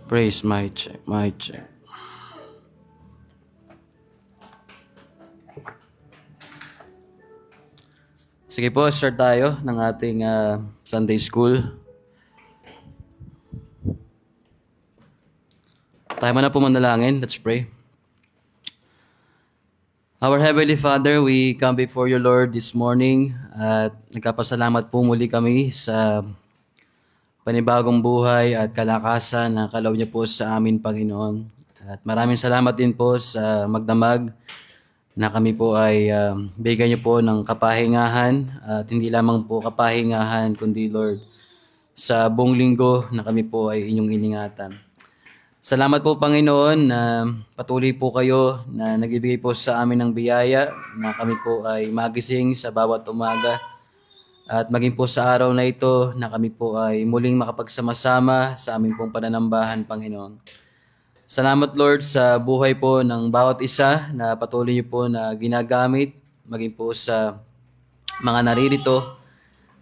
Praise my check, my check. Sige po, start tayo ng ating Sunday School. Tayo muna po manalangin. Let's pray. Our Heavenly Father, we come before you, Lord, this morning at nagkapasalamat po muli kami sa panibagong buhay at kalakasan na kaloob niyo po sa amin, Panginoon. At maraming salamat din po sa magdamag na kami po ay bigyan niyo po ng kapahingahan at hindi lamang po kapahingahan kundi, Lord, sa buong linggo na kami po ay inyong iningatan. Salamat po, Panginoon, na patuloy po kayo na nagbibigay po sa amin ng biyaya na kami po ay magising sa bawat umaga at maging po sa araw na ito na kami po ay muling makapagsama-sama sa aming pong pananambahan, Panginoon. Salamat, Lord, sa buhay po ng bawat isa na patuloy niyo po na ginagamit, maging po sa mga naririto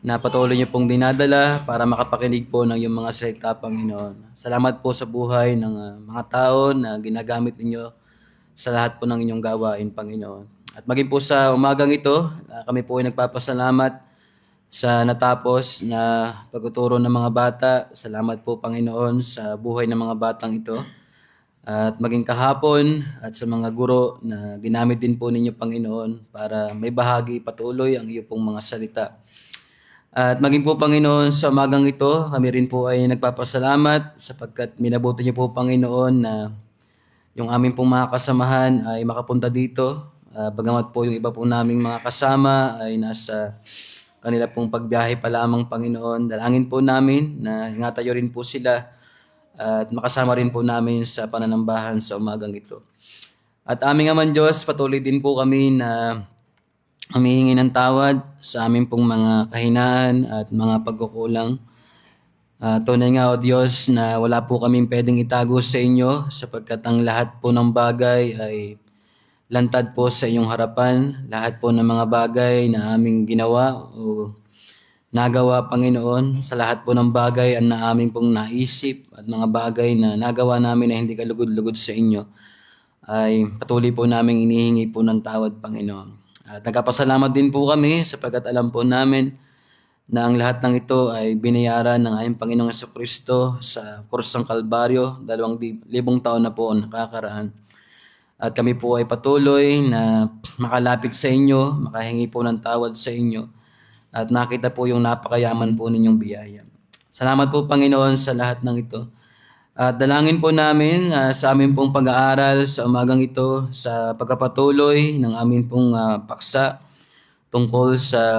na patuloy niyo pong dinadala para makapakinig po ng iyong mga salita, Panginoon. Salamat po sa buhay ng mga tao na ginagamit ninyo sa lahat po ng inyong gawain, Panginoon. At maging po sa umagang ito, kami po ay nagpapasalamat sa natapos na pagtuturo ng mga bata. Salamat po, Panginoon, sa buhay ng mga batang ito. At maging kahapon at sa mga guro na ginamit din po ninyo, Panginoon, para may bahagi patuloy ang iyo pong mga salita. At maging po, Panginoon, sa umagang ito, kami rin po ay nagpapasalamat sapagkat minabuti niyo po, Panginoon, na yung aming pong mga kasamahan ay makapunta dito. Bagamat po yung iba po naming mga kasama ay nasa kanila pong pagbiyahe pa lamang, Panginoon. Dalangin po namin na ingatayo rin po sila at makasama rin po namin sa pananambahan sa umagang ito. At aming Amang Diyos, patuloy din po kami na humihingi ng tawad sa aming pong mga kahinaan at mga pagkukulang. Tunay nga, O Diyos, na wala po kaming pwedeng itago sa inyo sapagkat ang lahat po ng bagay ay lantad po sa iyong harapan. Lahat po ng mga bagay na aming ginawa o nagawa, Panginoon, sa lahat po ng bagay na aming pong naisip at mga bagay na nagawa namin na hindi kalugod-lugod sa inyo, ay patuloy po namin inihingi po ng tawad, Panginoon. At nagkapasalamat din po kami sapagkat alam po namin na ang lahat ng ito ay binayaran ng aming Panginoong Jesucristo sa krus ng Kalbaryo. 2,000 taon na po ang nakakaraan. At kami po ay patuloy na makalapit sa inyo, makahingi po ng tawad sa inyo at nakita po yung napakayaman po ninyong biyaya. Salamat po, Panginoon, sa lahat ng ito. At dalangin po namin sa aming pong pag-aaral sa umagang ito sa pagkapatuloy ng aming pong paksa tungkol sa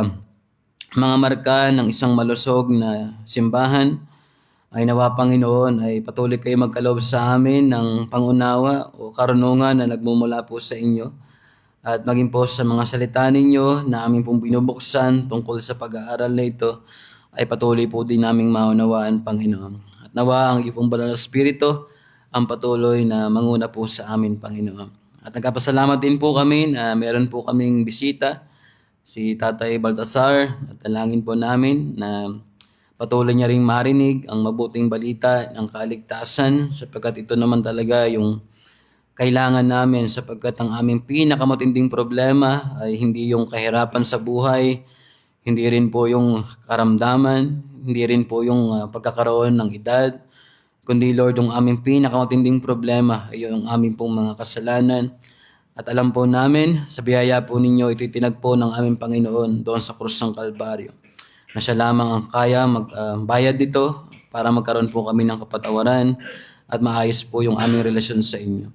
mga marka ng isang malusog na simbahan. Ay nawa, Panginoon, ay patuloy kayo magkaloob sa amin ng pangunawa o karunungan na nagmumula po sa inyo. At maging po sa mga salita ninyo na aming pong binubuksan tungkol sa pag-aaral na ito, ay patuloy po din naming maunawaan, Panginoon. At nawa ang iyong banal na Espiritu ang patuloy na manguna po sa amin, Panginoon. At nagkapasalamat din po kami na meron po kaming bisita, si Tatay Baltasar. At dalangin po namin na Patuloy niya ring marinig ang mabuting balita ng kaligtasan sapagkat ito naman talaga yung kailangan namin sapagkat ang aming pinakamatinding problema ay hindi yung kahirapan sa buhay, hindi rin po yung karamdaman, hindi rin po yung pagkakaroon ng edad, kundi Lord, yung aming pinakamatinding problema ay yung aming pong mga kasalanan. At alam po namin, sa biyaya po ninyo, ito'y tinagpo ng aming Panginoon doon sa krus ng Kalbaryo. Na siya lamang ang kaya magbayad dito para magkaroon po kami ng kapatawaran at maayos po yung aming relasyon sa inyo.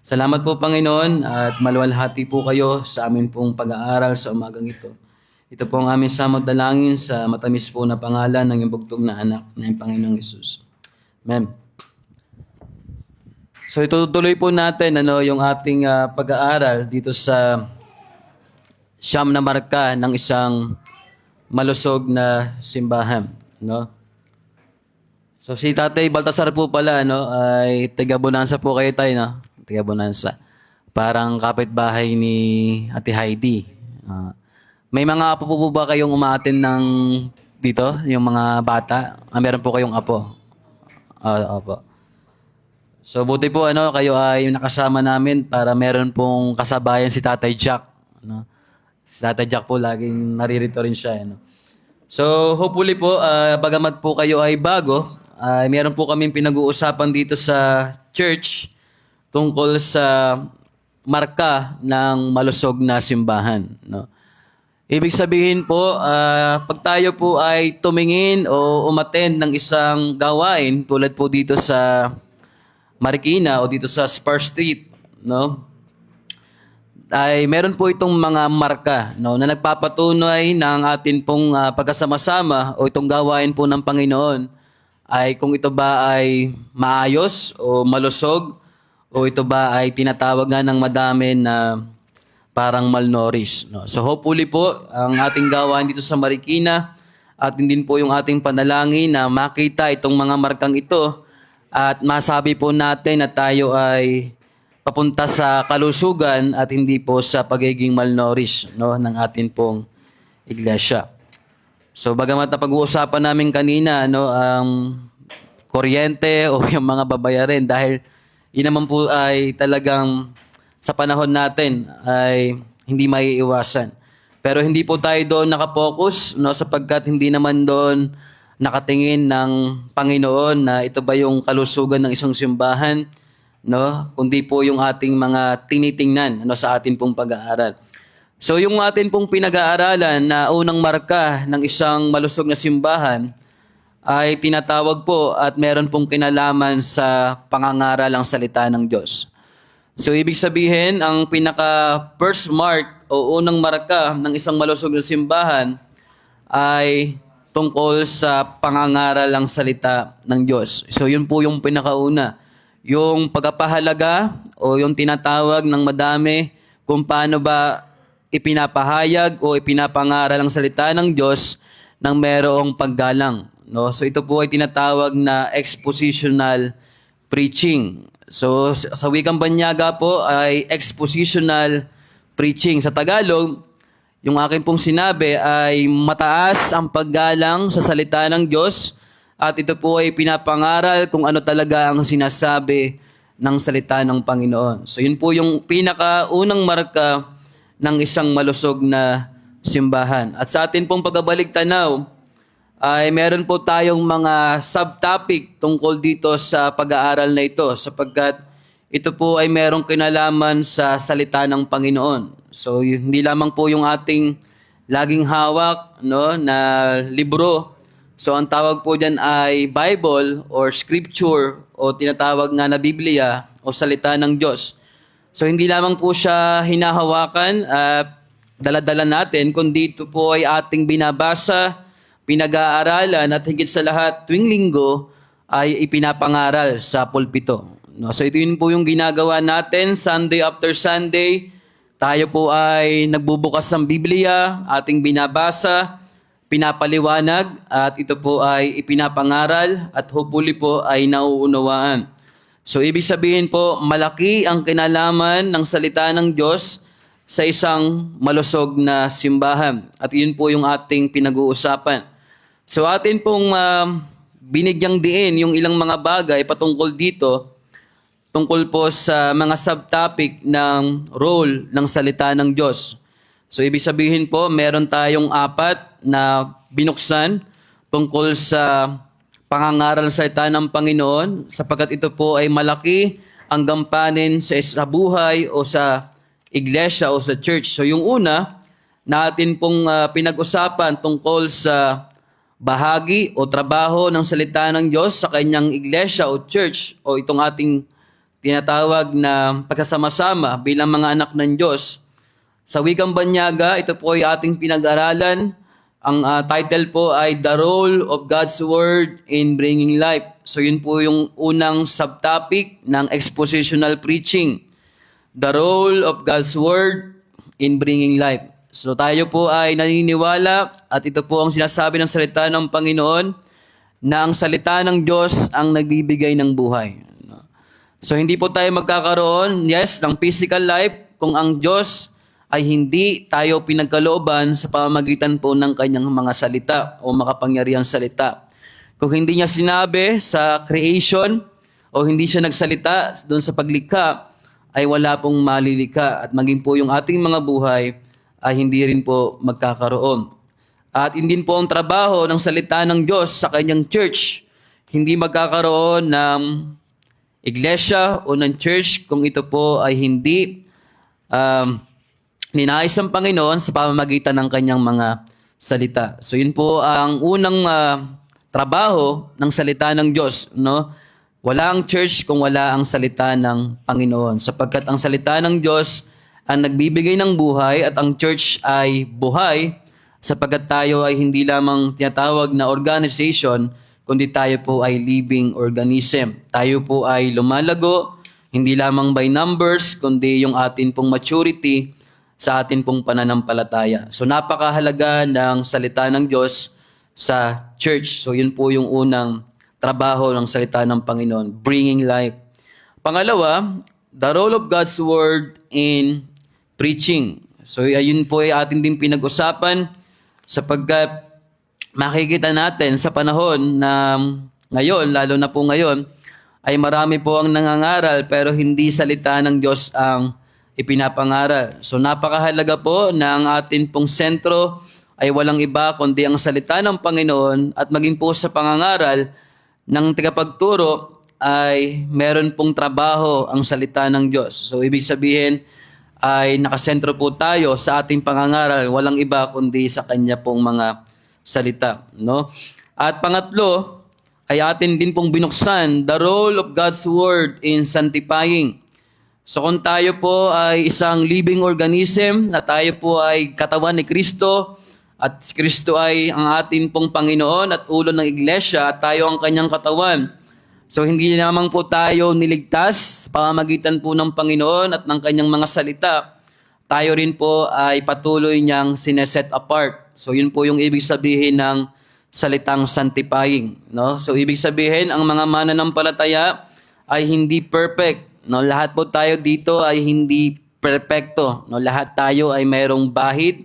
Salamat po Panginoon at maluwalhati po kayo sa amin pong pag-aaral sa umagang ito. Ito po ang aming samot dalangin sa matamis po na pangalan ng iyong bugtong na anak ng Panginoong Hesus. Amen. So itutuloy po natin yung ating pag-aaral dito sa siyam na marka ng isang malusog na simbahan, no? So si Tatay Baltasar po pala ay taga-Bonanza po kayo tayo, no? Taga-Bonanza. Parang kapitbahay ni Ate Heidi. May mga apo po ba kayong umaattend ng dito, yung mga bata? Meron po kayong apo? Opo. So buti po kayo ay nakasama namin para meron pong kasabayan si Tatay Jack, no? Si Tatay Jack po laging naririto rin siya, So hopefully po bagamat po kayo ay bago, meron po kaming pinag-uusapan dito sa church tungkol sa marka ng malusog na simbahan, no? Ibig sabihin po, pag tayo po ay tumingin o umattend ng isang gawain tulad po dito sa Marikina o dito sa Spar Street, no? Ay meron po itong mga marka, no, na nagpapatunay ng atin pong pagkasama-sama o itong gawain po ng Panginoon ay kung ito ba ay maayos o malusog o ito ba ay tinatawag nga ng madami na parang malnourished, no? So hopefully po ang ating gawain dito sa Marikina at din po yung ating panalangin na makita itong mga markang ito at masabi po natin na tayo ay papunta sa kalusugan at hindi po sa pagiging malnourished, no, ng atin pong iglesia. So bagamat na pag-uusapan namin kanina ang kuryente o yung mga babayarin dahil yun naman po ay talagang sa panahon natin ay hindi maiiwasan. Pero hindi po tayo doon nakapokus, no, sapagkat hindi naman doon nakatingin ng Panginoon na ito ba yung kalusugan ng isang simbahan, no? Kundi po yung ating mga tinitingnan sa atin pong pag-aaral. So yung atin pong pinag-aaralan na unang marka ng isang malusog na simbahan ay tinatawag po at meron pong kinalaman sa pangangaral ng salita ng Diyos. So ibig sabihin, ang pinaka first mark o unang marka ng isang malusog na simbahan ay tungkol sa pangangaral ng salita ng Diyos. So yun po yung pinakauna. Yung pagpapahalaga o yung tinatawag ng madami kung paano ba ipinapahayag o ipinapangaral ang salita ng Diyos ng merong paggalang, no? So ito po ay tinatawag na expositional preaching. So sa wikang Banyaga po ay expositional preaching. Sa Tagalog, yung akin pong sinabi ay mataas ang paggalang sa salita ng Diyos. At ito po ay pinapangaral kung ano talaga ang sinasabi ng salita ng Panginoon. So yun po yung pinakaunang marka ng isang malusog na simbahan. At sa atin pong pagbabalik tanaw, ay meron po tayong mga subtopic tungkol dito sa pag-aaral na ito sapagkat ito po ay merong kinalaman sa salita ng Panginoon. So hindi lamang po yung ating laging hawak, no, na libro. So ang tawag po diyan ay Bible or Scripture o tinatawag nga na Biblia o salita ng Diyos. So hindi lamang po siya hinahawakan at dala-dala natin, kundi ito po ay ating binabasa, pinag-aaralan at higit sa lahat tuwing linggo ay ipinapangaral sa pulpito. No? So ito yun po yung ginagawa natin Sunday after Sunday. Tayo po ay nagbubukas ng Biblia, ating binabasa, pinapaliwanag at ito po ay ipinapangaral at hopefully po ay nauunawaan. So ibig sabihin po, malaki ang kinalaman ng salita ng Diyos sa isang malusog na simbahan. At yun po yung ating pinag-uusapan. So atin pong binigyang diin yung ilang mga bagay patungkol dito, tungkol po sa mga subtopic ng role ng salita ng Diyos. So ibig sabihin po, meron tayong 4 na binuksan tungkol sa pangangaral ng salita ng Panginoon, sapagkat ito po ay malaki ang gampanin sa buhay o sa iglesia o sa church. So yung una, natin pong pinag-usapan tungkol sa bahagi o trabaho ng salita ng Diyos sa kanyang iglesia o church o itong ating tinatawag na pagkasama-sama bilang mga anak ng Diyos. Sa wikang banyaga, ito po ay ating pinag-aralan. Ang title po ay The Role of God's Word in Bringing Life. So yun po yung unang subtopic ng expositional preaching. The role of God's Word in Bringing Life. So tayo po ay naniniwala at ito po ang sinasabi ng salita ng Panginoon na ang salita ng Diyos ang nagbibigay ng buhay. So hindi po tayo magkakaroon, yes, ng physical life kung ang Diyos ay hindi tayo pinagkalooban sa pamamagitan po ng kanyang mga salita o makapangyarihang salita. Kung hindi niya sinabi sa creation o hindi siya nagsalita doon sa paglikha, ay wala pong malilika at maging po yung ating mga buhay ay hindi rin po magkakaroon. At hindi po ang trabaho ng salita ng Diyos sa kanyang church, hindi magkakaroon ng iglesia o ng church kung ito po ay hindi ninais ng Panginoon sa pamamagitan ng kanyang mga salita. So yun po ang unang trabaho ng salita ng Diyos, no? Wala ang church kung wala ang salita ng Panginoon, sapagkat ang salita ng Diyos ang nagbibigay ng buhay at ang church ay buhay, sapagkat tayo ay hindi lamang tinatawag na organization, kundi tayo po ay living organism. Tayo po ay lumalago, hindi lamang by numbers, kundi yung atin pong maturity sa atin pong pananampalataya. So napakahalaga ng salita ng Diyos sa church. So yun po yung unang trabaho ng salita ng Panginoon, bringing life. Pangalawa, the role of God's Word in preaching. So ayun po ay atin din pinag-usapan sapagkat makikita natin sa panahon na ngayon, lalo na po ngayon, ay marami po ang nangangaral pero hindi salita ng Diyos ang ipinapangaral. So napakahalaga po na ang atin pong sentro ay walang iba kundi ang salita ng Panginoon at maging po sa pangangaral ng tagapagturo ay meron pong trabaho ang salita ng Diyos. So ibig sabihin ay nakasentro po tayo sa ating pangangaral, walang iba kundi sa kanya pong mga salita, no? At pangatlo ay atin din pong binuksan the role of God's Word in sanctifying. So kung tayo po ay isang living organism, na tayo po ay katawan ni Kristo, at si Kristo ay ang atin pong Panginoon at ulo ng iglesia, at tayo ang kanyang katawan. So hindi naman po tayo niligtas sa pamamagitan po ng Panginoon at ng kanyang mga salita. Tayo rin po ay patuloy niyang sineset apart. So yun po yung ibig sabihin ng salitang sanctifying, no? So ibig sabihin ang mga mananampalataya ay hindi perfect, no? Lahat po tayo dito ay hindi perpekto, no? Lahat tayo ay mayroong bahid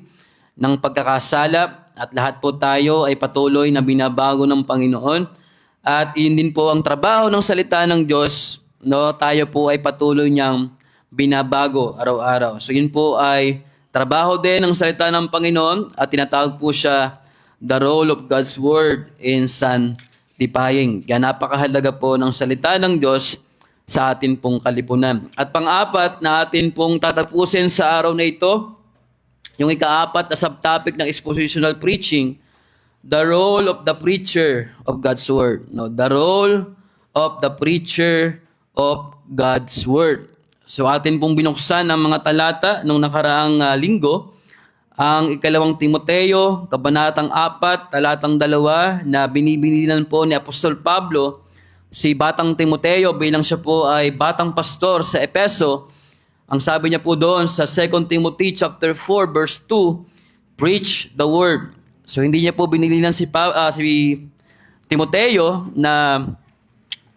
ng pagkakasala at lahat po tayo ay patuloy na binabago ng Panginoon. At yun din po ang trabaho ng salita ng Diyos, no? Tayo po ay patuloy niyang binabago araw-araw. So yun po ay trabaho din ng salita ng Panginoon at tinatawag po siya the role of God's Word in sanctifying. Kaya napakahalaga po ng salita ng Diyos sa atin pong kalipunan. At pang-apat na atin pong tatapusin sa araw na ito, yung ika-4 na subtopic ng expositional preaching, the role of the preacher of God's Word. No, the role of the preacher of God's Word. So atin pong binuksan ang mga talata nung nakaraang linggo, ang 2 Timoteo, kabanatang 4, talatang 2, na binibilinan po ni Apostol Pablo si Batang Timoteo bilang siya po ay batang pastor sa Epeso. Ang sabi niya po doon sa 2 Timothy chapter 4 verse 2, preach the word. So hindi niya po binilinan si Timoteo na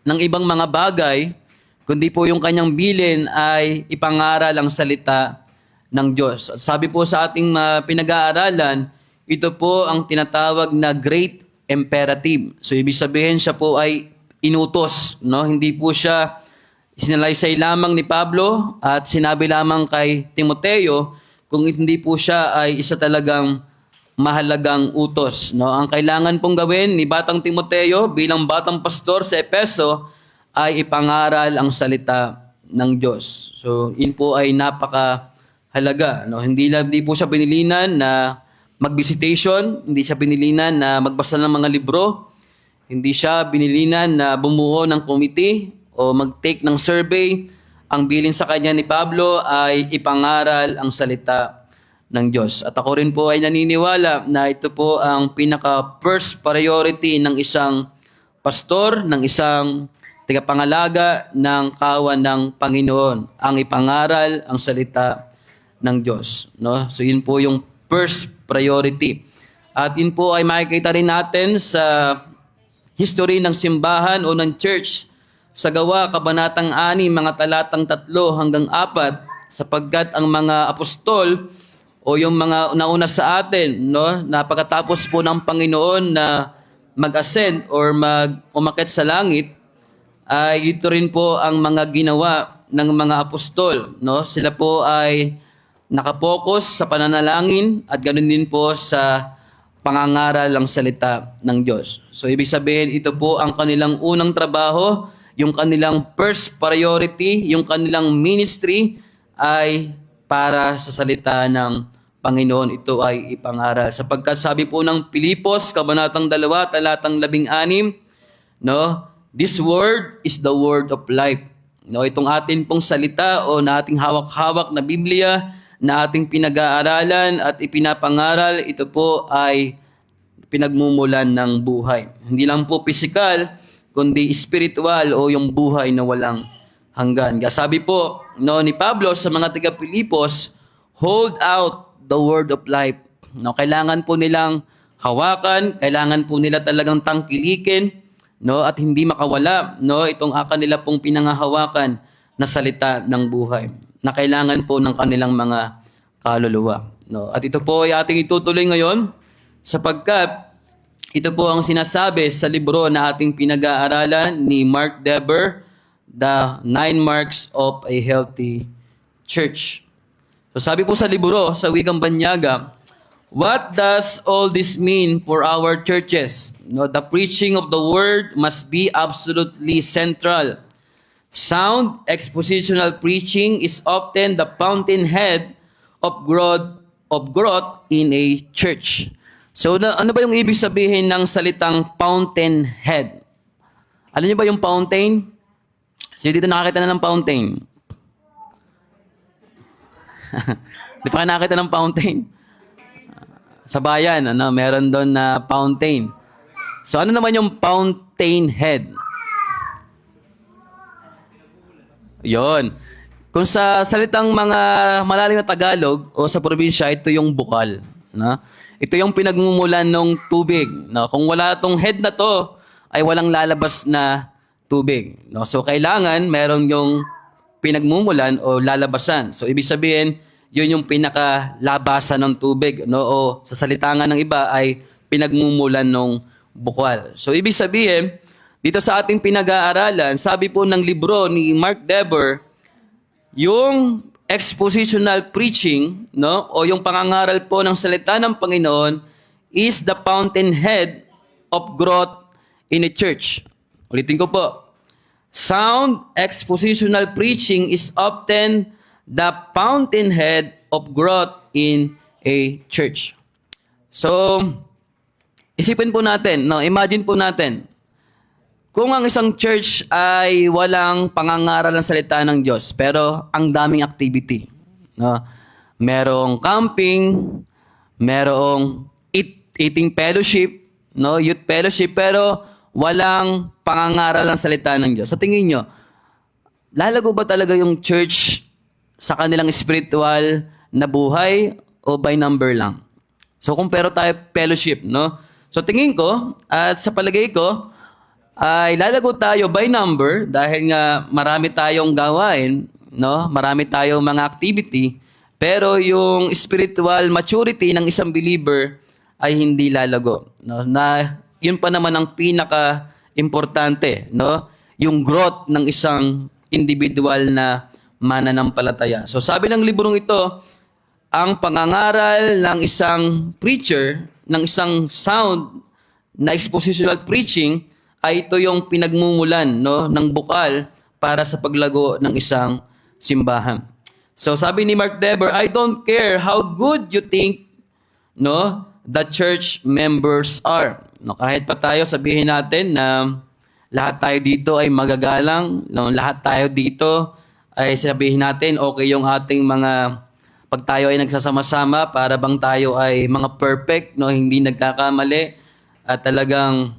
ng ibang mga bagay, kundi po yung kanyang bilin ay ipangaral ang salita ng Diyos. At sabi po sa ating pinag-aaralan, ito po ang tinatawag na Great imperative. So ibig sabihin siya po ay inutos, no? Hindi po siya sinalaysay lamang ni Pablo at sinabi lamang kay Timoteo, kung hindi po siya ay isa talagang mahalagang utos, no? Ang kailangan pong gawin ni Batang Timoteo bilang batang pastor sa Efeso ay ipangaral ang salita ng Diyos. So, yun po ay napakahalaga, no? Hindi po siya binilinan na mag-visitation, hindi siya binilinan na magbasa ng mga libro, hindi siya binilinan na bumuo ng committee o mag-take ng survey. Ang bilin sa kanya ni Pablo ay ipangaral ang salita ng Diyos. At ako rin po ay naniniwala na ito po ang pinaka-first priority ng isang pastor, ng isang tagapangalaga ng kawan ng Panginoon, ang ipangaral ang salita ng Diyos, no? So yun po yung first priority. At yun po ay makikita rin natin sa history ng simbahan o ng church sa Gawa, Kabanatang 6, mga talatang 3 hanggang 4, sapagkat ang mga apostol o yung mga nauna sa atin, no, na pagkatapos po ng Panginoon na mag-ascend or umakyat sa langit, ay ito rin po ang mga ginawa ng mga apostol, no? Sila po ay nakapokus sa pananalangin at ganoon din po sa pangangaral ng salita ng Diyos. So ibig sabihin, ito po ang kanilang unang trabaho, yung kanilang first priority, yung kanilang ministry ay para sa salita ng Panginoon. Ito ay ipangaral. Sapagkat sabi po ng Pilipos, Kabanatang 2, talatang 16, no? This word is the word of life. No, itong atin pong salita o na ating hawak-hawak na Biblia na ating pinag-aaralan at ipinapangaral, ito po ay pinagmumulan ng buhay. Hindi lang po physical, kundi spiritual o yung buhay na walang hanggan. Kaya sabi po, no, ni Pablo sa mga taga-Pilipos, hold out the word of life. No, kailangan po nilang hawakan, kailangan po nila talagang tangkilikin, no, at hindi makawala, no, itong kanila pong pinangahawakan na salita ng buhay na kailangan po ng kanilang mga kaluluwa, no. At ito po ay ating itutuloy ngayon sapagkat ito po ang sinasabi sa libro na ating pinag-aaralan ni Mark Dever, The 9 Marks of a Healthy Church. So sabi po sa libro, sa Wikang Banyaga, what does all this mean for our churches? No, the preaching of the word must be absolutely central. Sound expositional preaching is often the fountainhead of growth in a church. So ano ba yung ibig sabihin ng salitang fountainhead? Alam niyo ba yung fountain? So dito nakakita na ng fountain. Di pa nakita ng fountain? Sa bayan, meron doon na fountain. So ano naman yung fountain head? Yon. Kung sa salitang mga malalim na Tagalog o sa probinsya, ito yung bukal. No? Ito yung pinagmumulan ng tubig. No? Kung wala tong head na to, ay walang lalabas na tubig. No? So kailangan meron yung pinagmumulan o lalabasan. So ibig sabihin, yun yung pinakalabasan ng tubig, no? O sa salita nga ng iba ay pinagmumulan ng bukal. So ibig sabihin, dito sa ating pinag-aaralan, sabi po ng libro ni Mark Dever, yung expositional preaching, no? O yung pangangaral po ng salita ng Panginoon is the fountainhead of growth in a church. Ulitin ko po. Sound expositional preaching is often the fountainhead of growth in a church. So, isipin po natin, no? Imagine po natin, kung ang isang church ay walang pangangaral ng salita ng Diyos, pero ang daming activity, no? Merong camping, merong eating fellowship, no? Youth fellowship, pero walang pangangaral ng salita ng Diyos. Sa tingin nyo, lalago ba talaga yung church sa kanilang spiritual na buhay o by number lang? So, kumpero tayo fellowship, no? So, tingin ko, at sa palagay ko, ay lalago tayo by number dahil nga marami tayong gawain, no? Marami tayong mga activity, pero yung spiritual maturity ng isang believer ay hindi lalago, no? Na yun pa naman ang pinaka-importante, no? Yung growth ng isang individual na mananampalataya. So sabi ng librong ito, ang pangangaral ng isang preacher, ng isang sound na expositional preaching, ay ito yung pinagmumulan, no, ng bukal para sa paglago ng isang simbahan. So sabi ni Mark Dever, I don't care how good you think, no, the church members are. No, kahit pa tayo sabihin natin na lahat tayo dito ay magagalang, no, lahat tayo dito ay sabihin natin okay yung ating mga pag tayo ay nagsasama-sama para bang tayo ay mga perfect, no, hindi nagkakamali at talagang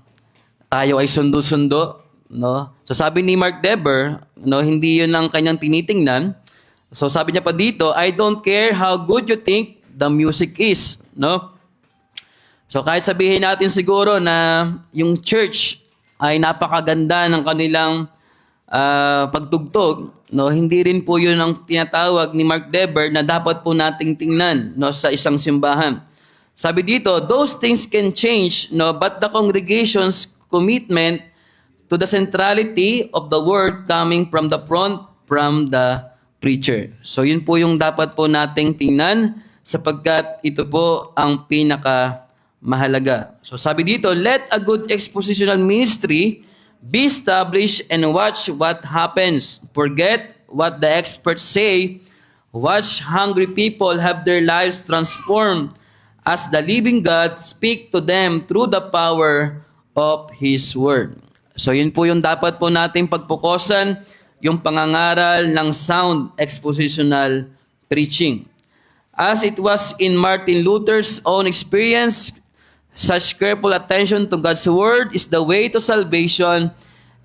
tayo ay sundo-sundo, no. So sabi ni Mark Dever, no, hindi 'yun ang kanyang tinitingnan. So sabi niya pa dito, I don't care how good you think the music is, no? So kahit sabihin natin siguro na yung church ay napakaganda ng kanilang pagtugtog, no? Hindi rin po 'yun ang tinatawag ni Mark Dever na dapat po nating tingnan, no, sa isang simbahan. Sabi dito, those things can change, no, but the congregation's commitment to the centrality of the word coming from the front, from the preacher. So yun po yung dapat po nating tingnan sapagkat ito po ang pinaka-mahalaga. So sabi dito, let a good expositional ministry be established and watch what happens. Forget what the experts say. Watch hungry people have their lives transformed as the living God speak to them through the power of His Word. So yun po yung dapat po nating pagpukosan, yung pangangaral ng sound expositional preaching. As it was in Martin Luther's own experience, such careful attention to God's Word is the way to salvation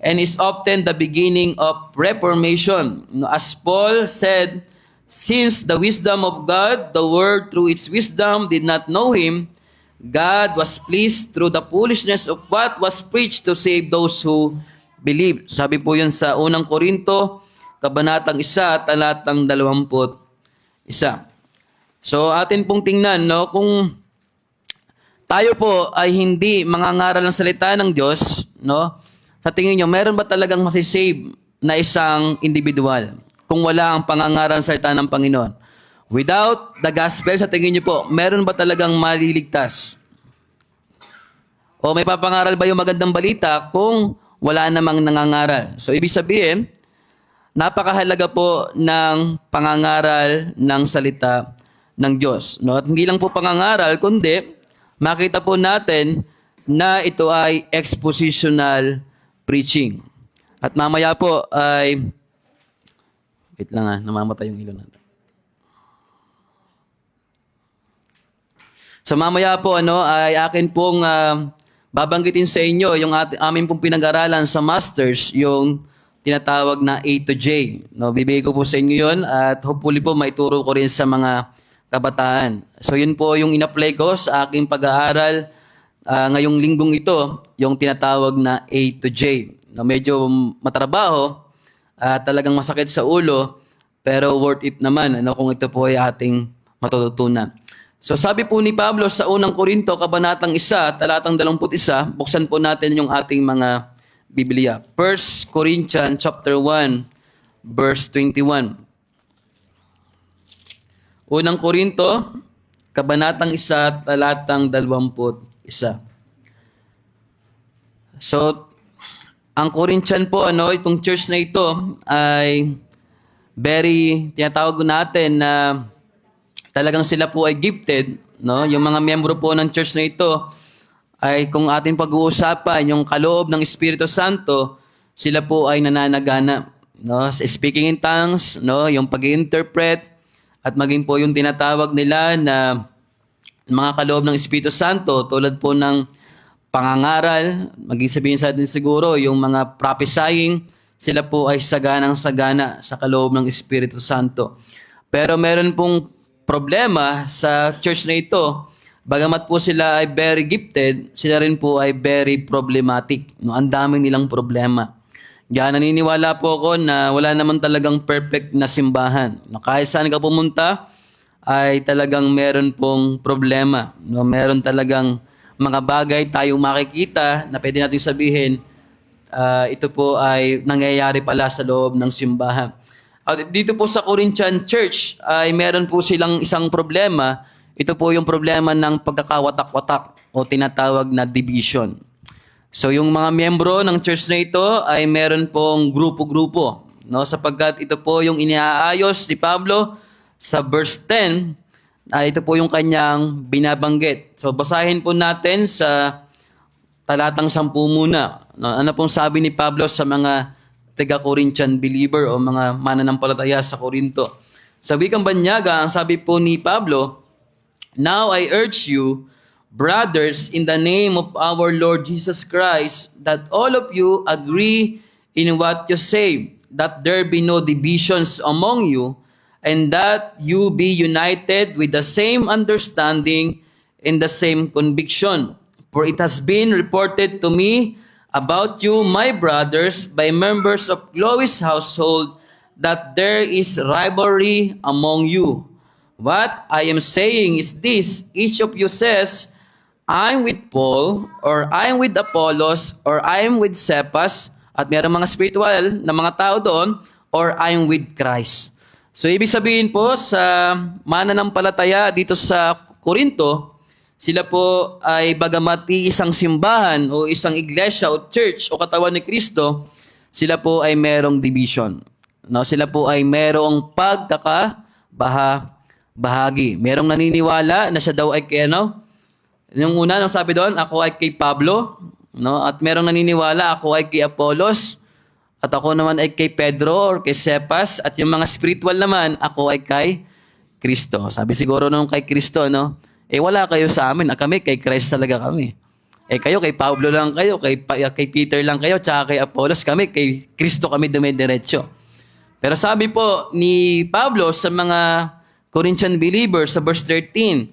and is often the beginning of reformation. As Paul said, since the wisdom of God, the world through its wisdom did not know Him, God was pleased through the foolishness of what was preached to save those who believe. Sabi po yun sa unang Korinto, kabanatang 1, talatang 21. So atin pong tingnan, no, kung tayo po ay hindi mangangaral ng salita ng Diyos, no, sa tingin nyo, meron ba talagang masisave na isang individual kung wala ang pangangaral ng salita ng Panginoon? Without the gospel, sa tingin nyo po, meron ba talagang maliligtas? O may papangaral ba yung magandang balita kung wala namang nangangaral? So, ibig sabihin, napakahalaga po ng pangangaral ng salita ng Diyos. No? At hindi lang po pangangaral, kundi makita po natin na ito ay expositional preaching. At mamaya po ay... Wait lang namamatay yung ilo natin. So mamaya po ay akin pong babanggitin sa inyo yung amin pong pinag-aralan sa masters, yung tinatawag na A to J. No, bibigay ko po sa inyo yun at hopefully po maituro ko rin sa mga kabataan. So yun po yung in-apply ko sa aking pag-aaral ngayong linggong ito, yung tinatawag na A to J. No, medyo matrabaho, talagang masakit sa ulo, pero worth it naman kung ito po ay ating matututunan. So sabi po ni Pablo sa unang Korinto, kabanatang 1, talatang 21, buksan po natin yung ating mga Biblia. 1 Corinthians chapter 1, verse 21. Unang Korinto, kabanatang 1, talatang 21. So, ang Corinthian po, itong church na ito ay tinatawag natin na talagang sila po ay gifted, no? Yung mga miyembro po ng church na ito ay kung ating pag-uusapan yung kaloob ng Espiritu Santo, sila po ay nananagana, no? Speaking in tongues, no? Yung pag-interpret at maging po yung tinatawag nila na mga kaloob ng Espiritu Santo tulad po ng pangangaral, maging sabihin sa atin siguro yung mga prophesying, sila po ay saganang-sagana sa kaloob ng Espiritu Santo. Pero meron pong problema sa church na ito, bagamat po sila ay very gifted, sila rin po ay very problematic. No, ang dami nilang problema. Kaya naniniwala po ako na wala naman talagang perfect na simbahan. No, kahit saan ka pumunta, ay talagang meron pong problema. No, meron talagang mga bagay tayong makikita na pwede natin sabihin, ito po ay nangyayari pala sa loob ng simbahan. At dito po sa Corinthian Church ay meron po silang isang problema. Ito po yung problema ng pagkakawatak-watak o tinatawag na division. So yung mga miyembro ng church na ito ay meron pong grupo-grupo, no? Sapagkat ito po yung iniaayos ni Pablo sa verse 10, ito po yung kanyang binabanggit. So basahin po natin sa talatang 10 muna. Ano pong sabi ni Pablo sa mga taga-Corinthian believer o mga mananampalataya sa Corinto? Sa wikang banyaga, ang sabi po ni Pablo, "Now I urge you, brothers, in the name of our Lord Jesus Christ, that all of you agree in what you say, that there be no divisions among you, and that you be united with the same understanding and the same conviction. For it has been reported to me about you, my brothers, by members of Chloe's household, that there is rivalry among you. What I am saying is this: each of you says, I'm with Paul, or I'm with Apollos, or I'm with Cephas, at mayroong mga spiritual na mga tao doon, or I'm with Christ." So ibig sabihin po sa mananampalataya dito sa Corinto, sila po ay bagamat isang simbahan o isang iglesia o church o katawan ni Kristo, sila po ay merong division. No, sila po ay merong pagkakabahagi. Merong naniniwala na siya daw ay kay ano? Yung una, nang sabi doon, ako ay kay Pablo, no? At merong naniniwala, ako ay kay Apollos, at ako naman ay kay Pedro or kay Cephas, at yung mga spiritual naman, ako ay kay Kristo. Sabi siguro nung kay Kristo, no? Wala kayo sa amin, kami kay Christ talaga kami. Kayo kay Pablo lang kayo, kay Peter lang kayo, tsaka kay Apollos, kami kay Kristo kami dumidiretso. Pero sabi po ni Pablo sa mga Corinthian believers sa verse 13,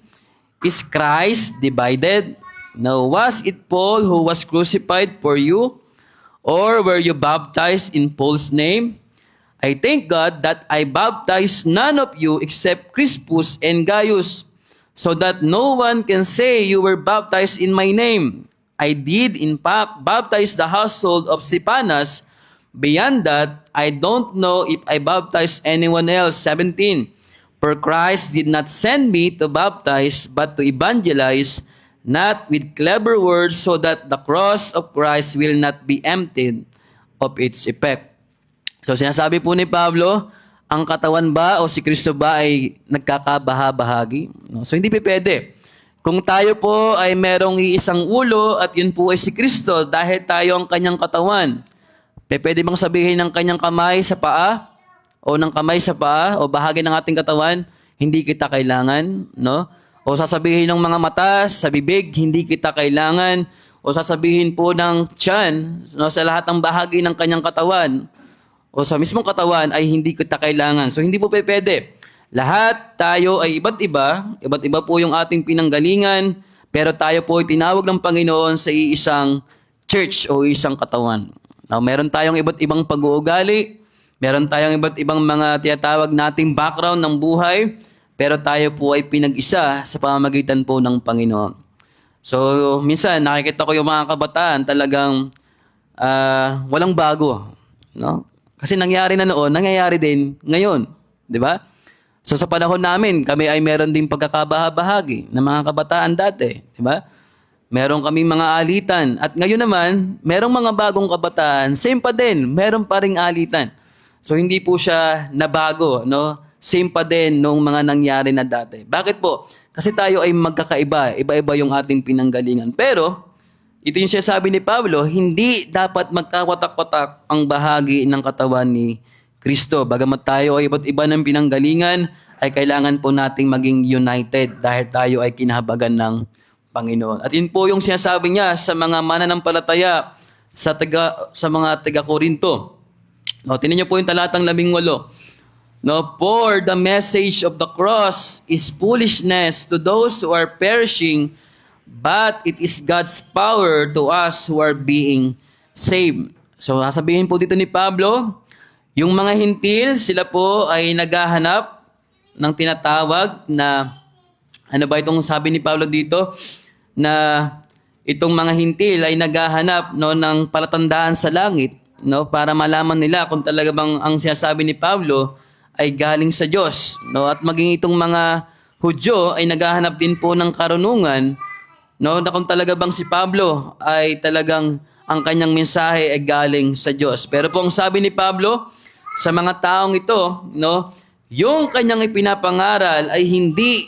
"Is Christ divided? Now, was it Paul who was crucified for you? Or were you baptized in Paul's name? I thank God that I baptized none of you except Crispus and Gaius, so that no one can say you were baptized in my name. I did, in fact, baptize the household of Stephanas. Beyond that, I don't know if I baptized anyone else." 17. "For Christ did not send me to baptize, but to evangelize, not with clever words, so that the cross of Christ will not be emptied of its effect." So sinasabi po ni Pablo, ang katawan ba o si Kristo ba ay nagkakabahabahagi? No? So hindi pwede. Kung tayo po ay merong iisang ulo at yun po ay si Kristo dahil tayo ang kanyang katawan, pwede bang sabihin ng kanyang kamay sa paa o ng kamay sa paa o bahagi ng ating katawan, hindi kita kailangan, no? O sasabihin ng mga mata sa bibig, hindi kita kailangan. O sasabihin po ng tiyan, no, sa lahat ng bahagi ng kanyang katawan, o sa mismong katawan ay hindi kita kailangan. So hindi po pwede. Lahat tayo ay iba't iba po yung ating pinanggalingan, pero tayo po ay tinawag ng Panginoon sa iisang church o isang katawan. Now, meron tayong iba't ibang pag-uugali, meron tayong iba't ibang mga tinatawag nating background ng buhay, pero tayo po ay pinag-isa sa pamamagitan po ng Panginoon. So, minsan nakikita ko yung mga kabataan talagang walang bago, no? Kasi nangyari na noon, nangyayari din ngayon. Di ba? So sa panahon namin, kami ay meron din pagkakabahabahagi ng mga kabataan dati. Di ba? Meron kaming mga alitan. At ngayon naman, merong mga bagong kabataan, same pa din, meron pa ring alitan. So hindi po siya nabago, no? Same pa din nung mga nangyari na dati. Bakit po? Kasi tayo ay magkakaiba. Iba-iba yung ating pinanggalingan. Pero, ito yung sinasabi ni Pablo, hindi dapat magkawatak-watak ang bahagi ng katawan ni Kristo. Bagamat tayo ay iba't iba ng pinanggalingan, ay kailangan po nating maging united dahil tayo ay kinahabagan ng Panginoon. At yun po yung sinasabi niya sa mga mananampalataya sa mga taga-Korinto. No, tingnan niyo po yung talatang 18. No, "For the message of the cross is foolishness to those who are perishing, but it is God's power to us who are being saved." So, sasabihin po dito ni Pablo, yung mga hintil, sila po ay naghahanap ng tinatawag na, ano ba itong sabi ni Pablo dito? Na itong mga hintil ay naghahanap no ng palatandaan sa langit no para malaman nila kung talaga bang ang sinasabi ni Pablo ay galing sa Diyos no at maging itong mga Hudyo ay naghahanap din po ng karunungan no na kung talaga bang si Pablo ay talagang ang kanyang mensahe ay galing sa Diyos. Pero po ang sabi ni Pablo sa mga taong ito no yung kanyang ipinapangaral ay hindi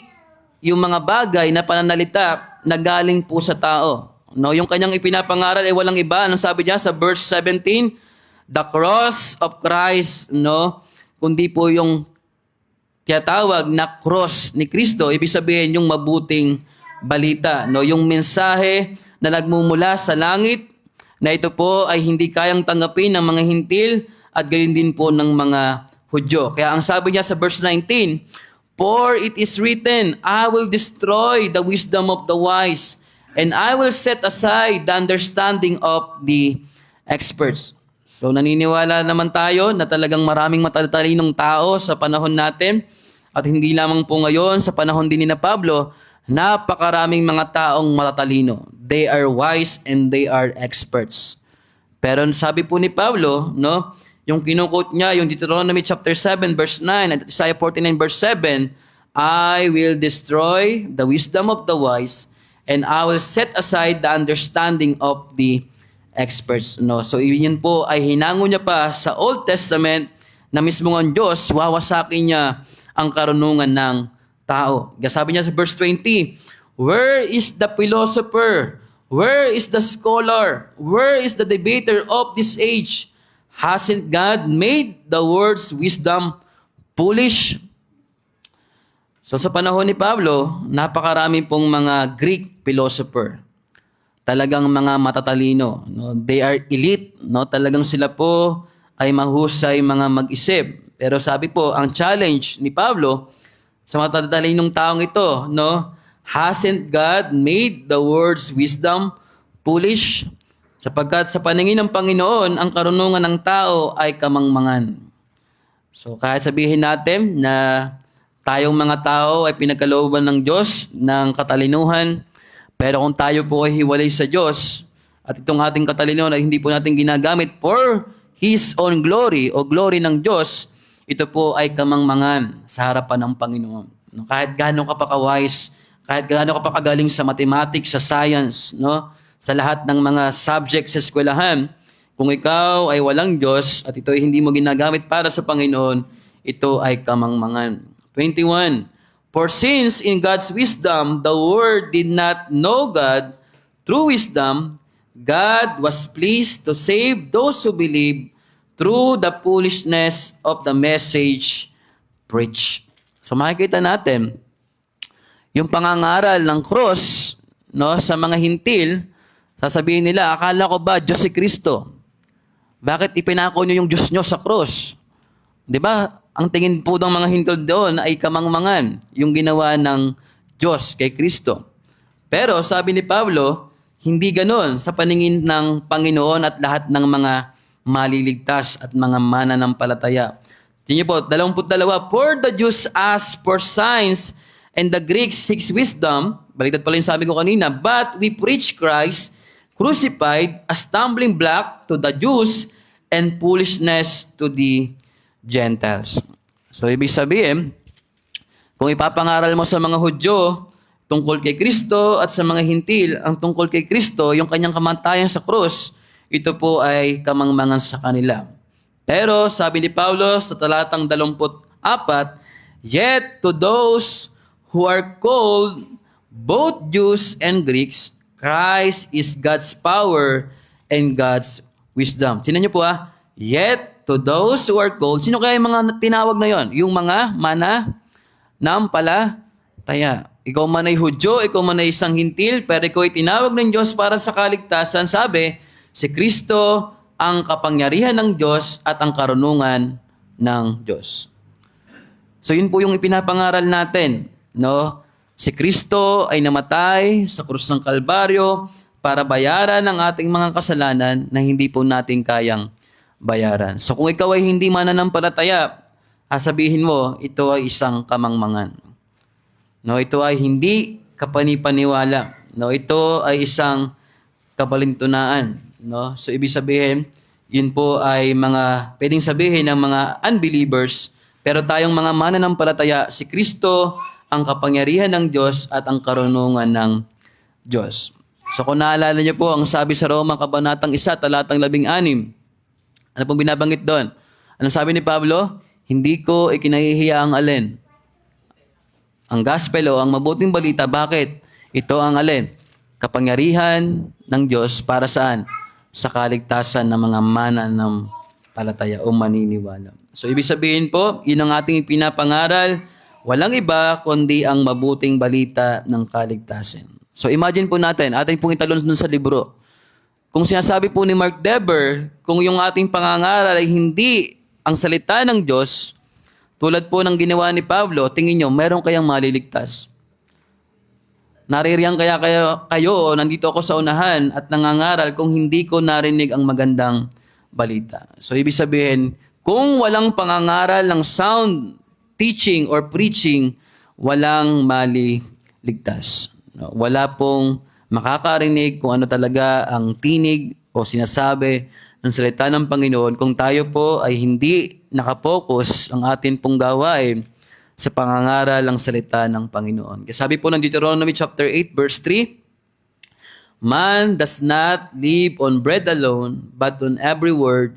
yung mga bagay na pananalita na galing po sa tao. No, yung kanyang ipinapangaral ay walang iba. Anong sabi niya sa verse 17? The cross of Christ, no? Kundi po yung tinatawag na cross ni Kristo, ibig sabihin yung mabuting balita, no? Yung mensahe na nagmumula sa langit na ito po ay hindi kayang tanggapin ng mga hintil at gayon din po ng mga Hudyo. Kaya ang sabi niya sa verse 19, for it is written, I will destroy the wisdom of the wise, and I will set aside the understanding of the experts. So naniniwala naman tayo na talagang maraming matatalinong tao sa panahon natin, at hindi lamang po ngayon, sa panahon din ni na Pablo, napakaraming mga taong matatalino. They are wise and they are experts. Pero sabi po ni Pablo, no, yung kinukot niya, yung Deuteronomy chapter 7 verse 9 at Isaiah 49 verse 7, I will destroy the wisdom of the wise and I will set aside the understanding of the experts. No? So yun po ay hinango niya pa sa Old Testament na mismo ang Diyos, wawasakin niya ang karunungan ng tao. Sabi niya sa verse 20, where is the philosopher? Where is the scholar? Where is the debater of this age? Hasn't God made the words wisdom foolish? So sa panahon ni Pablo, napakarami pong mga Greek philosopher. Talagang mga matatalino. No? They are elite. No? Talagang sila po ay mahusay mga mag-isip. Pero sabi po, ang challenge ni Pablo sa matatalinong taong ito, no? Hasn't God made the words wisdom foolish? Sapagkat sa paningin ng Panginoon, ang karunungan ng tao ay kamangmangan. So kahit sabihin natin na tayong mga tao ay pinagkalooban ng Diyos ng katalinuhan, pero kung tayo po ay hiwalay sa Diyos, at itong ating katalinuhan ay hindi po natin ginagamit for His own glory o glory ng Diyos, ito po ay kamangmangan sa harapan ng Panginoon. Kahit gaano ka pa ka-wise, kahit gaano ka pa kagaling sa mathematics, sa science, no? Sa lahat ng mga subjects sa eskwelahan, kung ikaw ay walang Diyos at ito ay hindi mo ginagamit para sa Panginoon, ito ay kamangmangan. 21. For since in God's wisdom, the world did not know God, through wisdom, God was pleased to save those who believe through the foolishness of the message preached. So makikita natin, yung pangangaral ng cross, no, sa mga hintil, sasabihin nila, akala ko ba Diyos si Kristo? Bakit ipinako niyo yung Diyos niyo sa cross? Di ba? Ang tingin po ng mga hintil doon ay kamangmangan, yung ginawa ng Diyos kay Kristo. Pero sabi ni Pablo, hindi ganon sa paningin ng Panginoon at lahat ng mga maliligtas at mga mananampalataya. Tingnan po, 22, for the Jews ask for signs and the Greeks seeks wisdom. Baliktad pala yung sabi ko kanina. But we preach Christ crucified, a stumbling block to the Jews and foolishness to the Gentiles. So ibig sabihin, kung ipapangaral mo sa mga Hudyo tungkol kay Kristo at sa mga hintil ang tungkol kay Kristo, yung kanyang kamatayan sa krus, ito po ay kamangmangan sa kanila. Pero sabi ni Paulo sa talatang 24, yet to those who are called, both Jews and Greeks, Christ is God's power and God's wisdom. Sino niyo po yet to those who are called. Sino kaya yung mga tinawag na yon? Yung mga mananampalataya. Ikaw man ay Hudyo, ikaw man ay isang hintil, pero ikaw ay tinawag ng Diyos para sa kaligtasan. Sabi, si Kristo ang kapangyarihan ng Diyos at ang karunungan ng Diyos. So yun po yung ipinapangaral natin, no? Si Kristo ay namatay sa krus ng Kalbaryo para bayaran ang ating mga kasalanan na hindi po natin kayang bayaran. So kung ikaw ay hindi mananampalataya, sabihin mo, ito ay isang kamangmangan. No, ito ay hindi kapanipaniwala. No, ito ay isang kabalintunaan. No? So ibig sabihin, yun po ay pwedeng sabihin ng mga unbelievers, pero tayong mga mananampalataya, si Kristo ang kapangyarihan ng Diyos at ang karunungan ng Diyos. So kung naalala niyo po, ang sabi sa Roma, Kabanatang 1, talatang 16, ano pong binabanggit doon? Anong sabi ni Pablo? Hindi ko ikinahihiya ang alin. Ang gospel o ang mabuting balita, bakit? Ito ang alin? Kapangyarihan ng Diyos para saan? Sa kaligtasan ng mga mananampalataya o maniniwala. So ibig sabihin po, yun ang ating pinapangaral, walang iba kundi ang mabuting balita ng kaligtasan. So imagine po natin, ating pong italon dun sa libro. Kung sinasabi po ni Mark Dever, kung yung ating pangangaral ay hindi ang salita ng Diyos, tulad po ng ginawa ni Pablo, tingin nyo, meron kayang maliligtas? Naririyan kaya kayo, nandito ako sa unahan at nangangaral kung hindi ko narinig ang magandang balita. So ibig sabihin, kung walang pangangaral ng sound teaching or preaching, walang maliligtas. Wala pong makakarinig kung ano talaga ang tinig o sinasabi ng salita ng Panginoon kung tayo po ay hindi nakapokus ang atin pong gawain sa pangangaral ng salita ng Panginoon. Kasi sabi po ng Deuteronomy chapter 8 verse 3, Man does not live on bread alone, but on every word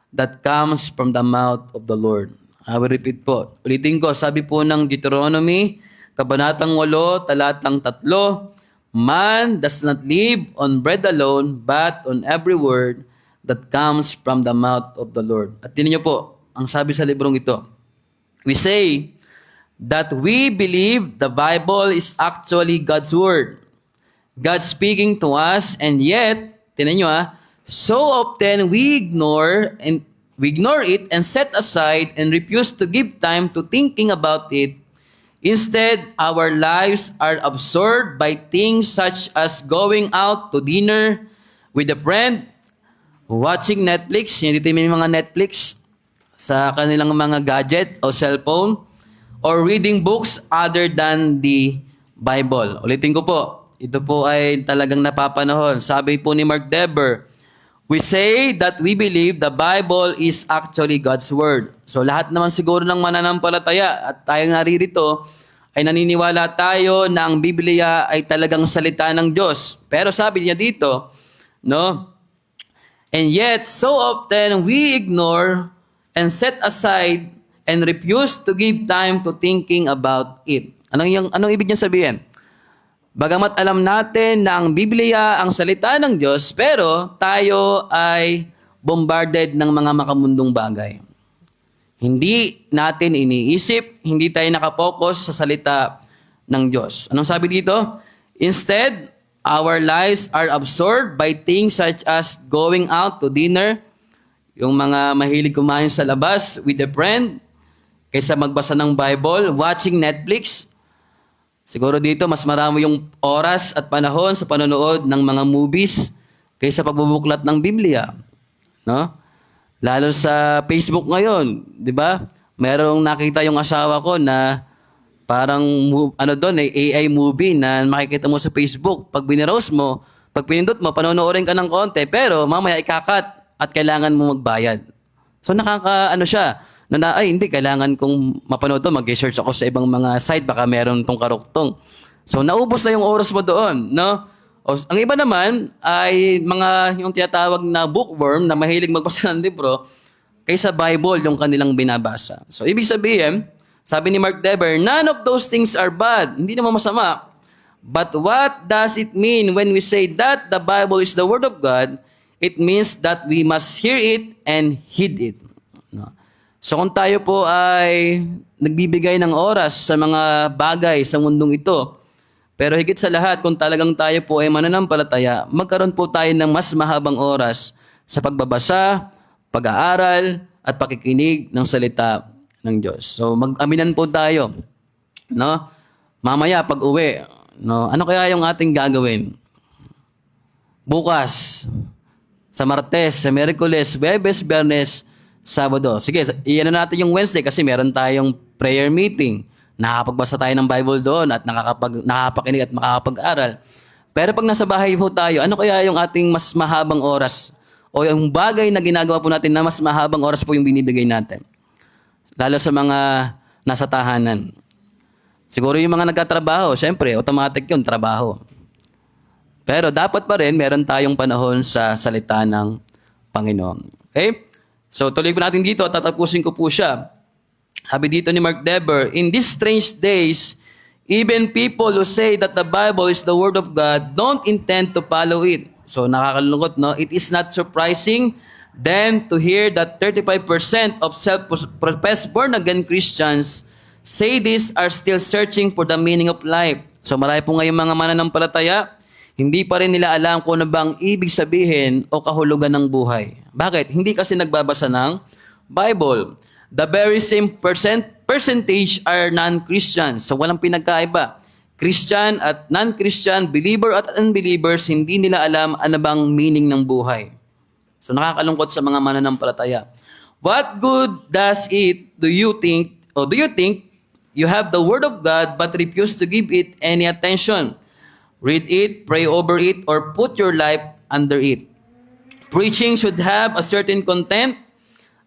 that comes from the mouth of the Lord. I will repeat po. Ulitin ko, sabi po ng Deuteronomy, Kabanatang 8, talatang 3, Man does not live on bread alone, but on every word that comes from the mouth of the Lord. At tinan niyo po, ang sabi sa librong ito, we say that we believe the Bible is actually God's Word. God speaking to us, and yet, tinan nyo so often we ignore it and set aside and refuse to give time to thinking about it. Instead, our lives are absorbed by things such as going out to dinner with a friend, watching Netflix, hindi may mga Netflix sa kanilang mga gadgets o cellphone, or reading books other than the Bible. Ulitin ko po, ito po ay talagang napapanahon. Sabi po ni Mark Dever, we say that we believe the Bible is actually God's Word. So lahat naman siguro ng mananampalataya at tayo naririto ay naniniwala tayo na ang Biblia ay talagang salita ng Diyos. Pero sabi niya dito, no? And yet, so often we ignore and set aside and refuse to give time to thinking about it. Anong ibig niyang sabihin? Bagamat alam natin na ang Biblia ang salita ng Diyos, pero tayo ay bombarded ng mga makamundong bagay. Hindi natin iniisip, hindi tayo nakapokus sa salita ng Diyos. Anong sabi dito? Instead, our lives are absorbed by things such as going out to dinner, yung mga mahilig kumain sa labas with a friend, kaysa magbasa ng Bible, watching Netflix. Siguro dito, mas marami yung oras at panahon sa panonood ng mga movies kaysa pagbubuklat ng Biblia. No? Lalo sa Facebook ngayon, di ba? Merong nakita yung asawa ko na parang AI movie na makikita mo sa Facebook. Pag binirose mo, pag pinindot mo, panonoorin ka ng konti, pero mamaya ikakat at kailangan mo magbayad. So siya, hindi, kailangan kong mapanood to, mag-research ako sa ibang mga site, baka meron tong karuktong. So naubos na yung oras mo doon, no? Ang iba naman ay yung tinatawag na bookworm na mahilig magbasa ng libro kaysa Bible yung kanilang binabasa. So ibig sabihin, sabi ni Mark Dever, none of those things are bad. Hindi naman masama. But what does it mean when we say that the Bible is the Word of God? It means that we must hear it and heed it. No? So kung tayo po ay nagbibigay ng oras sa mga bagay sa mundong ito, pero higit sa lahat, kung talagang tayo po ay mananampalataya, magkaroon po tayo ng mas mahabang oras sa pagbabasa, pag-aaral, at pakikinig ng salita ng Diyos. So mag-aminan po tayo. No? Mamaya pag uwi, no? Ano kaya yung ating gagawin? Bukas, sa Martes, sa Miyerkules, Huwebes, Biyernes, Sabado. Sige, iyan na natin yung Wednesday kasi meron tayong prayer meeting. Nakakapagbasa tayo ng Bible doon at nakakapakinig at makakapag-aral. Pero pag nasa bahay po tayo, ano kaya yung ating mas mahabang oras? O yung bagay na ginagawa po natin na mas mahabang oras po yung binibigay natin? Lalo sa mga nasa tahanan. Siguro yung mga nagtatrabaho, syempre, automatic yung trabaho. Pero dapat pa rin, meron tayong panahon sa salita ng Panginoon. Okay? So tuloy po natin dito, tatapusin ko po siya. Sabi dito ni Mark Dever, in these strange days, even people who say that the Bible is the Word of God don't intend to follow it. So nakakalungkot, no? It is not surprising then to hear that 35% of self-professed born-again Christians say this are still searching for the meaning of life. So marami po ngayong mga mananampalataya, hindi pa rin nila alam kung ano bang ibig sabihin o kahulugan ng buhay. Bakit? Hindi kasi nagbabasa ng Bible. The very same percentage are non-Christians. So walang pinagkaiba. Christian at non-Christian, believer at unbelievers, hindi nila alam ano bang meaning ng buhay. So nakakalungkot sa mga mananampalataya. What good does it do you think you have the Word of God but refuse to give it any attention? Read it, pray over it, or put your life under it. Preaching should have a certain content,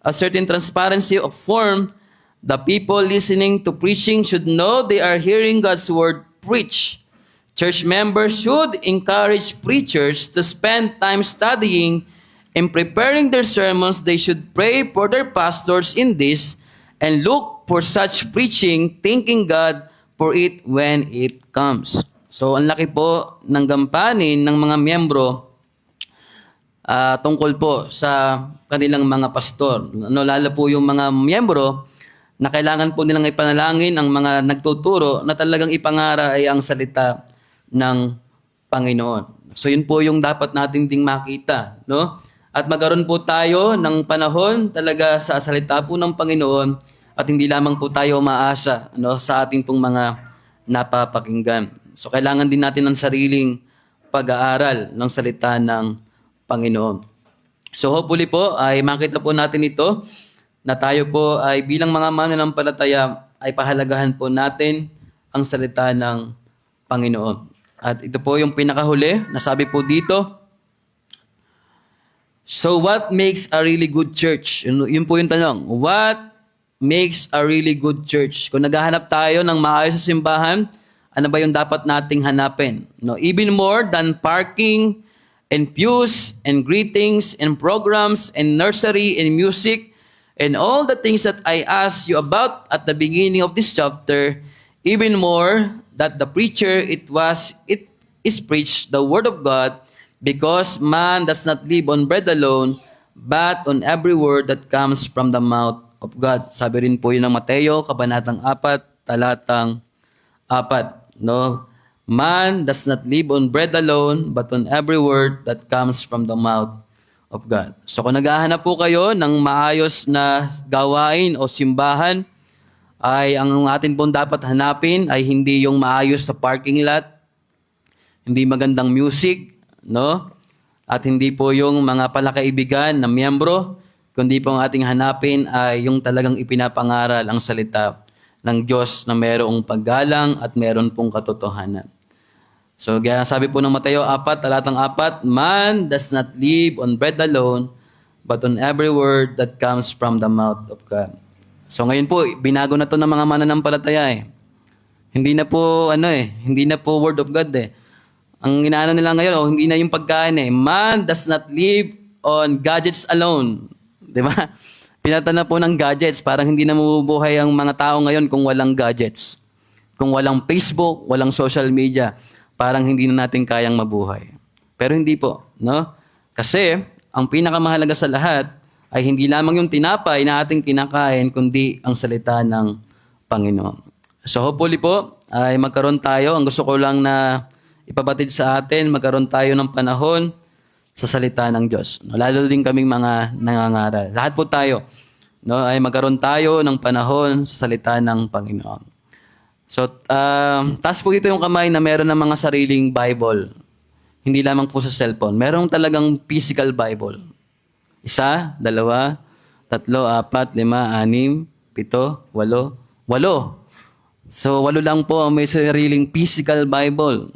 a certain transparency of form. The people listening to preaching should know they are hearing God's word preached. Church members should encourage preachers to spend time studying and preparing their sermons. They should pray for their pastors in this and look for such preaching, thanking God for it when it comes. So, ang laki po ng gampanin ng mga miyembro tungkol po sa kanilang mga pastor. Lalo po yung mga miyembro na kailangan po nilang ipanalangin ang mga nagtuturo na talagang ipangaral ay ang salita ng Panginoon. So yun po yung dapat natin ding makita, no? At magkaroon po tayo ng panahon talaga sa salita po ng Panginoon at hindi lamang po tayo umaasa, no, sa ating pong mga napapakinggan. So kailangan din natin ng sariling pag-aaral ng salita ng Panginoon. So hopefully po ay makita po natin ito na tayo po ay bilang mga mananampalataya ay pahalagahan po natin ang salita ng Panginoon. At ito po yung pinakahuli, nasabi po dito. So what makes a really good church? Yun po yung tanong. What makes a really good church? Kung naghahanap tayo ng maayos sa simbahan, ano ba yung dapat nating hanapin? No, even more than parking and pews and greetings and programs and nursery and music and all the things that I asked you about at the beginning of this chapter, even more that the preacher it is preached the word of God, because man does not live on bread alone, but on every word that comes from the mouth of God. Sabi rin po yun ng Mateo, kabanatang 4, talatang 4. No? Man does not live on bread alone, but on every word that comes from the mouth of God. So kung naghahanap po kayo ng maayos na gawain o simbahan, ay ang atin pong dapat hanapin ay hindi yung maayos sa parking lot, hindi magandang music, no? At hindi po yung mga palakaibigan na miyembro, kundi po ang ating hanapin ay yung talagang ipinapangaral ang salita ng Diyos na mayroong paggalang at mayroon pong katotohanan. So, kaya sabi po ng Mateo 4, talatang 4, man does not live on bread alone, but on every word that comes from the mouth of God. So, ngayon po, binago na to ng mga mananampalataya eh. Hindi na po, hindi na po word of God eh. Ang inaano nila ngayon, hindi na yung pagkain eh. Man does not live on gadgets alone. Di ba? Pinata na po ng gadgets, parang hindi na mabubuhay ang mga tao ngayon kung walang gadgets. Kung walang Facebook, walang social media, parang hindi na natin kayang mabuhay. Pero hindi po, no? Kasi ang pinakamahalaga sa lahat ay hindi lamang yung tinapay na ating kinakain, kundi ang salita ng Panginoon. So hopefully po ay magkaroon tayo, ang gusto ko lang na ipabatid sa atin, magkaroon tayo ng panahon sa salita ng Diyos. No, lalo din kaming mga nangangaral. Lahat po tayo, no, ay magkaroon tayo ng panahon sa salita ng Panginoon. So, taas po dito yung kamay na meron ng mga sariling Bible. Hindi lamang po sa cellphone. Meron talagang physical Bible. 1, 2, 3, 4, 5, 6, 7, 8. 8. So, 8 lang po ang may sariling physical Bible.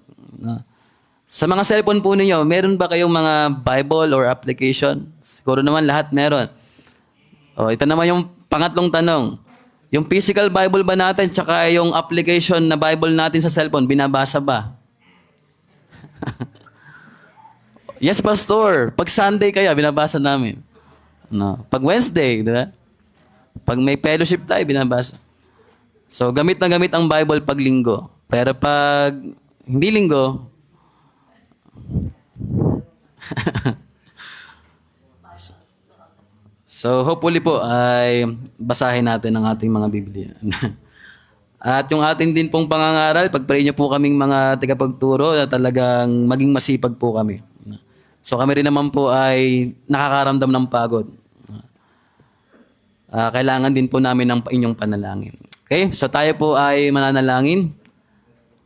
Sa mga cellphone po ninyo, meron ba kayong mga Bible or application? Siguro naman lahat meron. O, ito naman yung pangatlong tanong. Yung physical Bible ba natin tsaka yung application na Bible natin sa cellphone, binabasa ba? Yes, Pastor. Pag Sunday kaya, binabasa namin. No. Pag Wednesday, di ba? Pag may fellowship tayo, binabasa. So, gamit na gamit ang Bible pag linggo. Pero pag hindi linggo, so hopefully po ay basahin natin ang ating mga Biblia. At yung ating din pong pangangaral, pag-pray niyo po kaming mga tagapagturo na talagang maging masipag po kami. So kami rin naman po ay nakakaramdam ng pagod. Kailangan din po namin ng inyong panalangin. Okay? So tayo po ay mananalangin.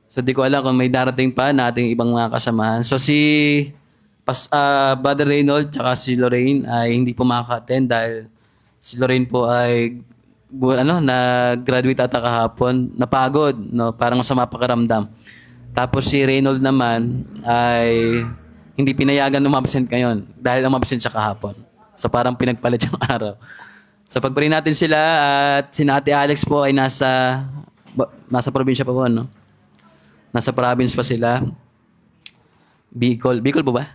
So di ko alam kung may darating pa na ating ibang mga kasamahan. So si Brother Reynold tsaka si Lorraine ay hindi po makaka-attend dahil si Lorraine po ay na-graduate ata kahapon, napagod, no, parang masama pakiramdam. Tapos si Reynold naman ay hindi pinayagan umabsent ngayon dahil umabsent siya kahapon. So parang pinagpalit yung araw. So pagpray natin sila at si Ate Alex po ay nasa probinsya pa po, no? Nasa province pa sila. Bicol po ba?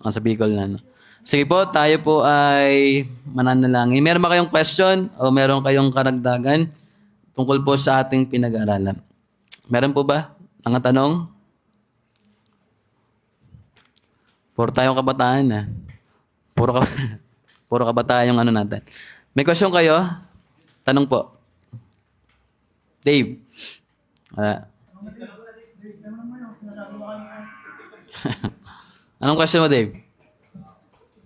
Sa Bicol na, no? Sige po, tayo po ay mananalangin. Meron ba kayong question o meron kayong karagdagan tungkol po sa ating pinag-aaralan? Meron po ba? Ang tanong? Puro tayong kabataan na. Puro kabataan yung ano natin. May question kayo? Tanong po. Dave. Anong question mo, Dave?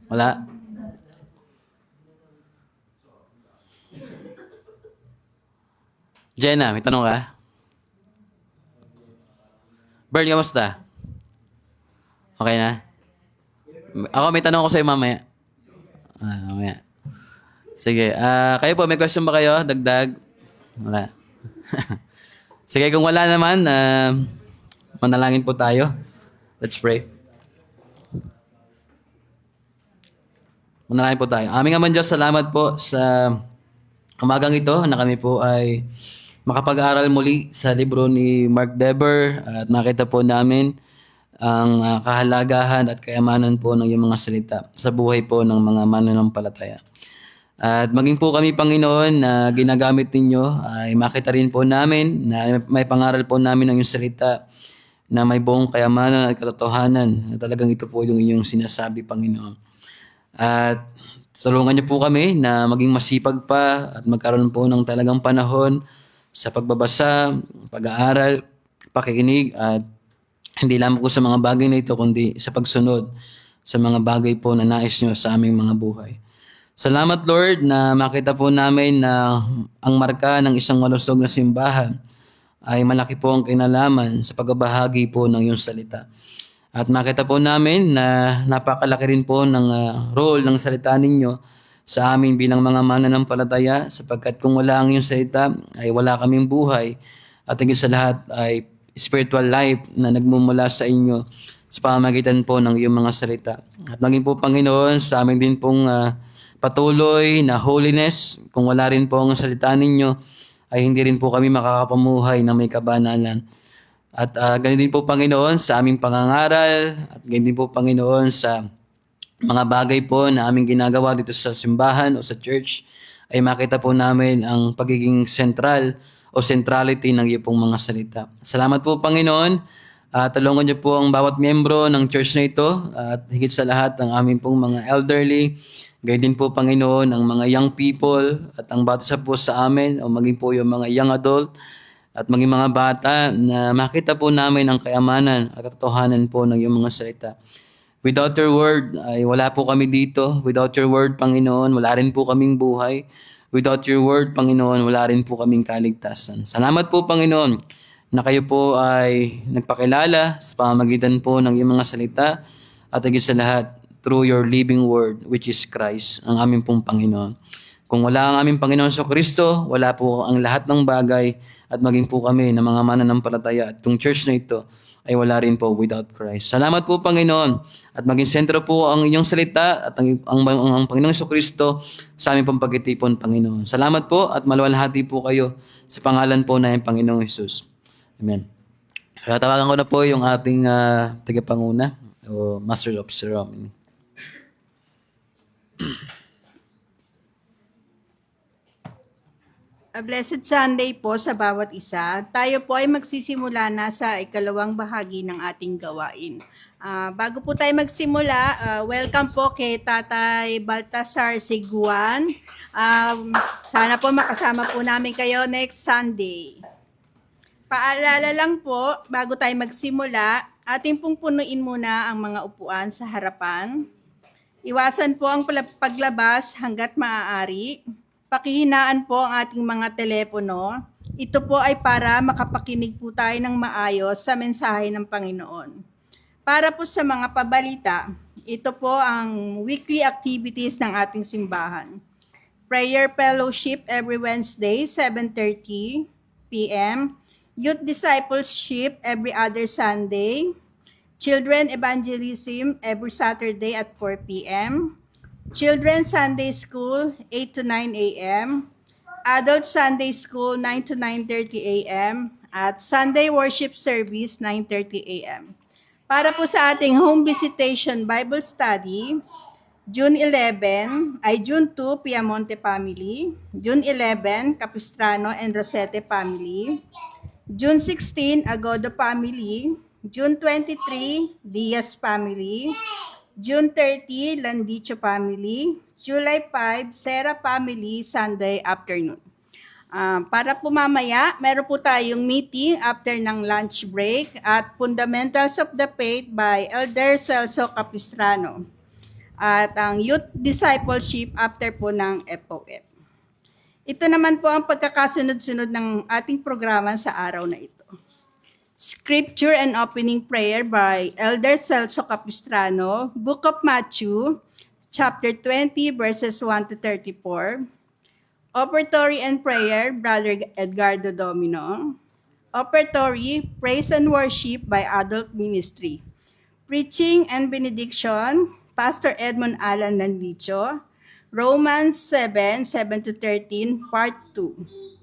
Wala? Jenna, may tanong ka? Bern, kamusta? Okay na? Ako, may tanong ko sa'yo mamaya. Mamaya. Sige, kayo po, may question ba kayo? Dagdag? Wala. Sige, kung wala naman, manalangin po tayo. Let's pray. Manalangin po tayo. Aming Amang Diyos, salamat po sa umagang ito na kami po ay makapag-aral muli sa libro ni Mark Dever at nakita po namin ang kahalagahan at kayamanan po ng iyong mga salita sa buhay po ng mga mananampalataya. At maging po kami, Panginoon, na ginagamit ninyo ay makita rin po namin na may pangaral po namin ng iyong salita na may buong kayamanan at katotohanan. Talagang ito po yung inyong sinasabi, Panginoon. At tulungan niyo po kami na maging masipag pa at magkaroon po ng talagang panahon sa pagbabasa, pag-aaral, pakikinig at hindi lamang po sa mga bagay na ito kundi sa pagsunod sa mga bagay po na nais niyo sa aming mga buhay. Salamat, Lord, na makita po namin na ang marka ng isang malusog na simbahan ay malaki po ang kinalaman sa pagbabahagi po ng iyong salita. At makita po namin na napakalaki rin po ng role ng salita ninyo sa amin bilang mga mananampalataya sapagkat kung wala ang iyong salita ay wala kaming buhay at higit sa lahat ay spiritual life na nagmumula sa inyo sa pamamagitan po ng iyong mga salita. At maging po, Panginoon, sa amin din pong patuloy na holiness, kung wala rin po ang salita ninyo ay hindi rin po kami makakapamuhay na may kabanalan. At ganun din po, Panginoon, sa aming pangangaral at ganun din po, Panginoon, sa mga bagay po na aming ginagawa dito sa simbahan o sa church ay makita po namin ang pagiging central o centrality ng iyong pong mga salita. Salamat po, Panginoon. Tulungan niyo po ang bawat miyembro ng church na ito at higit sa lahat ang aming pong mga elderly. Ganyan din po, Panginoon, ang mga young people at ang bata sa po sa amin o maging po yung mga young adult at maging mga bata na makita po namin ang kayamanan at katotohanan po ng iyong mga salita. Without your word, ay wala po kami dito. Without your word, Panginoon, wala rin po kaming buhay. Without your word, Panginoon, wala rin po kaming kaligtasan. Salamat po, Panginoon, na kayo po ay nagpakilala sa pamamagitan po ng iyong mga salita at higit sa lahat, through your living word, which is Christ, ang aming pong Panginoon. Kung wala ang aming Panginoon sa Kristo, wala po ang lahat ng bagay at maging po kami na mga mananampalataya at itong church na ito ay wala rin po without Christ. Salamat po, Panginoon. At maging sentro po ang inyong salita at ang Panginoong Jesucristo sa aming pong pagtitipon, Panginoon. Salamat po at maluwalhati po kayo sa pangalan po ng Panginoong Jesus. Amen. Kaya tawagan ko na po yung ating tagapanguna o Master of Ceremony. A blessed Sunday po sa bawat isa. Tayo po ay magsisimula na sa ikalawang bahagi ng ating gawain. Bago po tayo magsimula, welcome po kay Tatay Baltasar Siguan. Sana po makasama po namin kayo next Sunday. Paalala lang po, bago tayo magsimula, ating pong punuin muna ang mga upuan sa harapan. Iwasan po ang paglabas hanggat maaari. Pakihinaan po ang ating mga telepono. Ito po ay para makapakinig po tayo ng maayos sa mensahe ng Panginoon. Para po sa mga pabalita, ito po ang weekly activities ng ating simbahan. Prayer Fellowship every Wednesday, 7:30 p.m. Youth Discipleship every other Sunday. Children Evangelism every Saturday at 4 p.m. Children's Sunday School, 8 to 9 a.m. Adult Sunday School, 9 to 9:30 a.m. At Sunday Worship Service, 9:30 a.m. Para po sa ating home visitation Bible study, June 2, Piamonte Family. June 11, Capistrano and Rosete Family. June 16, Agodo Family. June 23, Diaz Family. June 30, Landicho Family. July 5, Sera Family, Sunday afternoon. Para po mamaya, meron po tayong meeting after ng lunch break at Fundamentals of the Faith by Elder Celso Capistrano. At ang Youth Discipleship after po ng FOF. Ito naman po ang pagkakasunod-sunod ng ating programa sa araw na ito. Scripture and Opening Prayer by Elder Celso Capistrano, Book of Matthew, chapter 20, verses 1 to 34. Offertory and Prayer, Brother Edgardo Domino. Offertory, Praise and Worship by Adult Ministry. Preaching and Benediction, Pastor Edmond Alan Landicho. Romans 7, 7 to 13, Part 2.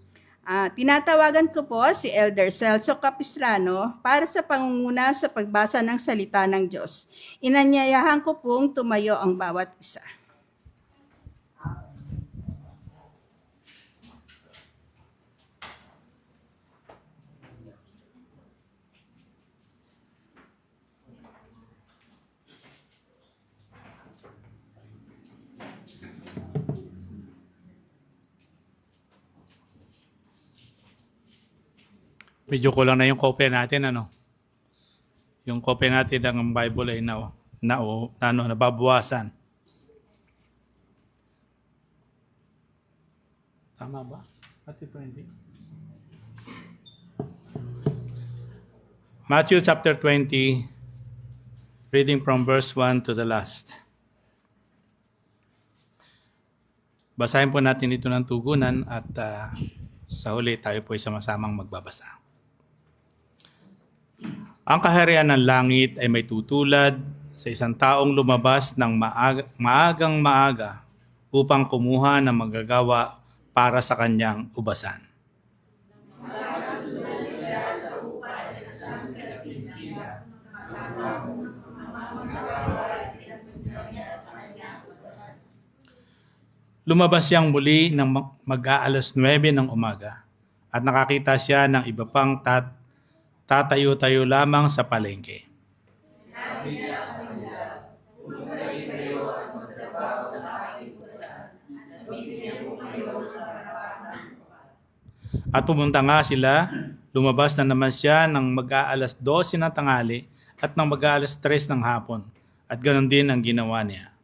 Tinatawagan ko po si Elder Celso Capistrano para sa pangunguna sa pagbasa ng salita ng Diyos. Inanyayahan ko pong tumayo ang bawat isa. Medyo kulang na yung kopya natin, ano? Yung kopya natin ng Bible ay nababawasan. Tama ba? Matthew chapter 20, reading from verse 1 to the last. Basahin po natin ito ng tugunan at sa huli tayo po ay sama-samang magbabasa. Ang kaharian ng langit ay may tutulad sa isang taong lumabas ng maagang maaga upang kumuha ng manggagawa para sa kanyang ubasan. Lumabas siyang muli ng mag-aalas 9 ng umaga at nakakita siya ng iba pang tatayo-tayo lamang sa palengke. At pumunta nga sila, lumabas na naman siya ng mag-aalas 12 ng tanghali at ng mag-aalas 3 ng hapon. At ganoon din ang ginawa niya.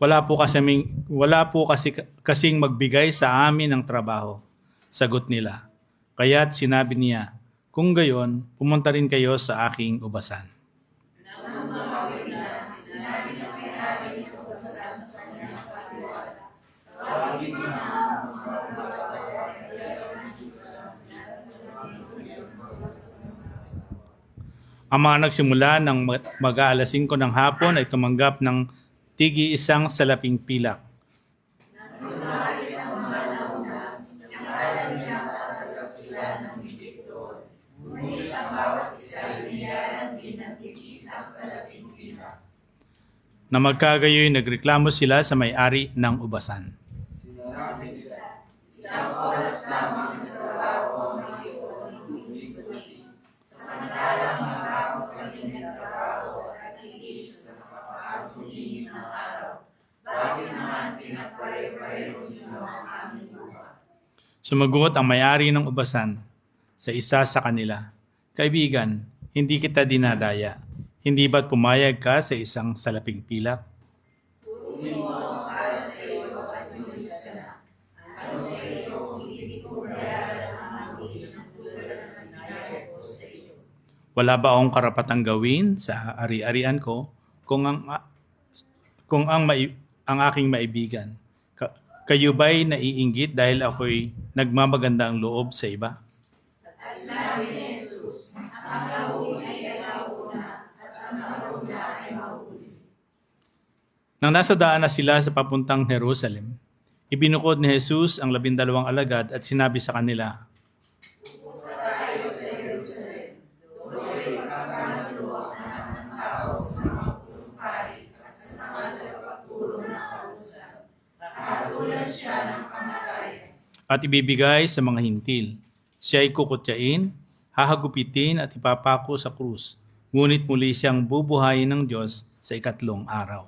Wala po kasing magbigay sa amin ng trabaho, sagot nila. Kaya't sinabi niya, kung gayon, pumunta rin kayo sa aking ubasan. Ang mga nagsimula ng mag-aalas 5 ng hapon ay tumanggap ng tigi-isang salaping pilak. Na magkagayoy nagreklamo sila sa may-ari ng ubasan. Sumagot ang may-ari ng ubasan sa isa sa kanila, "Kaibigan, hindi kita dinadaya. Hindi ba't pumayag ka sa isang salaping pilak?" Wala ba akong karapatang gawin sa ari-arian ko kung ang aking maibigan? Kayo ba'y naiinggit dahil ako'y nagmamaganda ang loob sa iba? Nang nasa daan na sila sa papuntang Jerusalem, ibinukod ni Jesus ang 12 alagad at sinabi sa kanila, at ibibigay sa mga hintil. Siya ay kukutyain, hahagupitin at ipapako sa krus. Ngunit muli siyang bubuhayin ng Diyos sa 3 araw.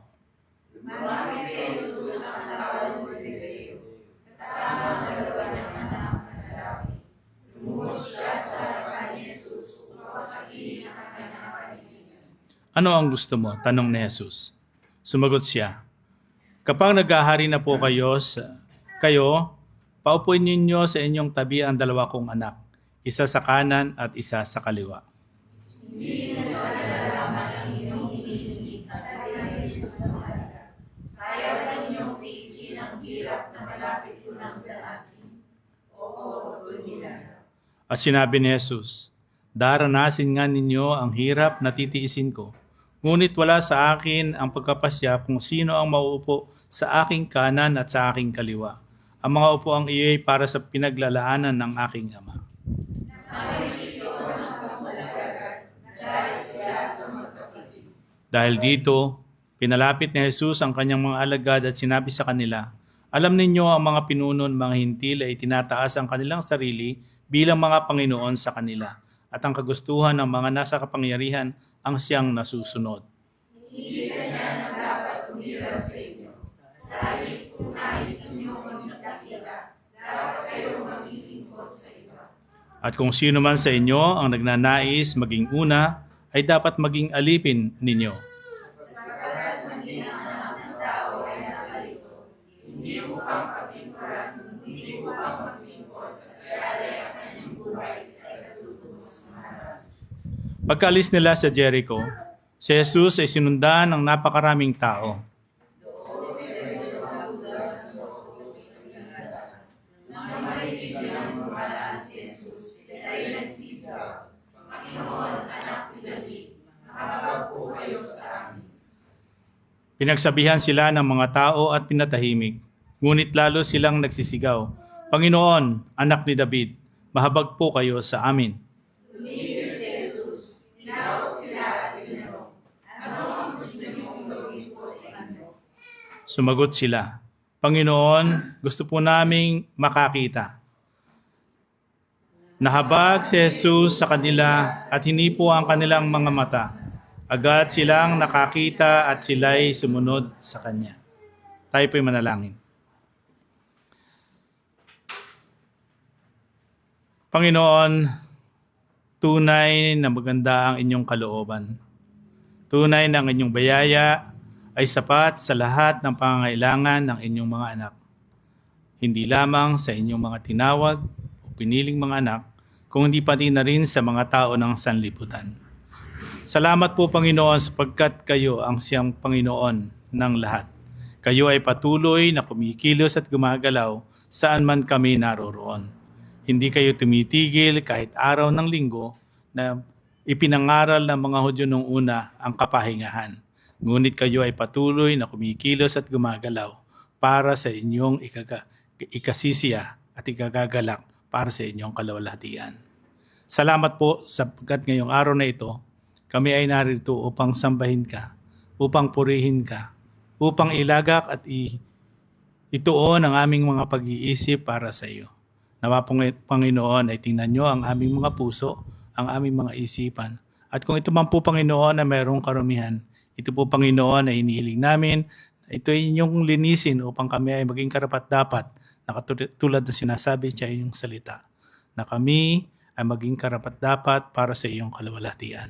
Ano ang gusto mo? Tanong ni Jesus. Sumagot siya, "Kapag naghahari na po kayo, paupuin ninyo sa inyong tabi ang 2 kong anak, isa sa kanan at isa sa kaliwa." At sinabi ni Jesus, "Daranasin nga ninyo ang hirap na titiisin ko. Ngunit wala sa akin ang pagkapasya kung sino ang mauupo sa aking kanan at sa aking kaliwa. Ang mga upuang iyo'y para sa pinaglalaanan ng aking Ama." Dahil dito, pinalapit ni Jesus ang kanyang mga alagad at sinabi sa kanila, "Alam ninyo ang mga pinuno ng mga hintil ay tinataas ang kanilang sarili bilang mga Panginoon sa kanila, at ang kagustuhan ng mga nasa kapangyarihan ang siyang nasusunod. At kung sino man sa inyo ang nagnanais maging una, ay dapat maging alipin ninyo. Pagkaalis nila sa Jericho, si Jesus ay sinundan ng napakaraming tao. Pinagsabihan sila ng mga tao at pinatahimik, ngunit lalo silang nagsisigaw, "Panginoon, anak ni David, mahabag po kayo sa amin." Sumagot sila, "Panginoon, gusto po naming makakita." Nahabag si Jesus sa kanila at hinipo ang kanilang mga mata. Agad silang nakakita at sila'y sumunod sa Kanya. Tayo po'y manalangin. Panginoon, tunay na maganda ang inyong kalooban. Tunay na ang inyong bayaya ay sapat sa lahat ng pangangailangan ng inyong mga anak. Hindi lamang sa inyong mga tinawag o piniling mga anak, kung hindi pati na rin sa mga tao ng sanlibutan. Salamat po, Panginoon, sapagkat kayo ang siyang Panginoon ng lahat. Kayo ay patuloy na kumikilos at gumagalaw saan man kami naroroon. Hindi kayo tumitigil kahit araw ng linggo na ipinangaral ng mga Hudyo nung una ang kapahingahan. Ngunit kayo ay patuloy na kumikilos at gumagalaw para sa inyong ikasisiya at ikagagalak para sa inyong kalawalhatian. Salamat po sapagkat ngayong araw na ito, kami ay narito upang sambahin ka, upang purihin ka, upang ilagak at ituon ang aming mga pag-iisip para sa iyo. Nawa Panginoon ay tingnan nyo ang aming mga puso, ang aming mga isipan. At kung ito man po Panginoon na mayroong karumihan, ito po Panginoon ay inihiling namin, ito ay inyong linisin upang kami ay maging karapat-dapat na tulad na sinasabi sa iyong salita, na kami ay maging karapat-dapat para sa iyong kalawalhatian.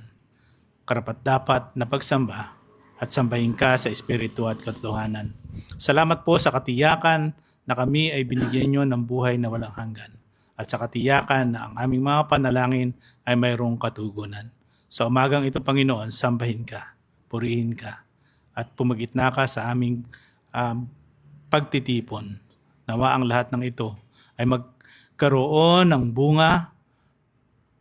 Karapat-dapat na pagsamba at sambahin ka sa espiritu at katotohanan. Salamat po sa katiyakan na kami ay binigyan nyo ng buhay na walang hanggan at sa katiyakan na ang aming mga panalangin ay mayroong katugunan. Sa umagang ito, Panginoon, sambahin ka, purihin ka, at pumagitna ka sa aming pagtitipon. Nawa ang lahat ng ito ay magkaroon ng bunga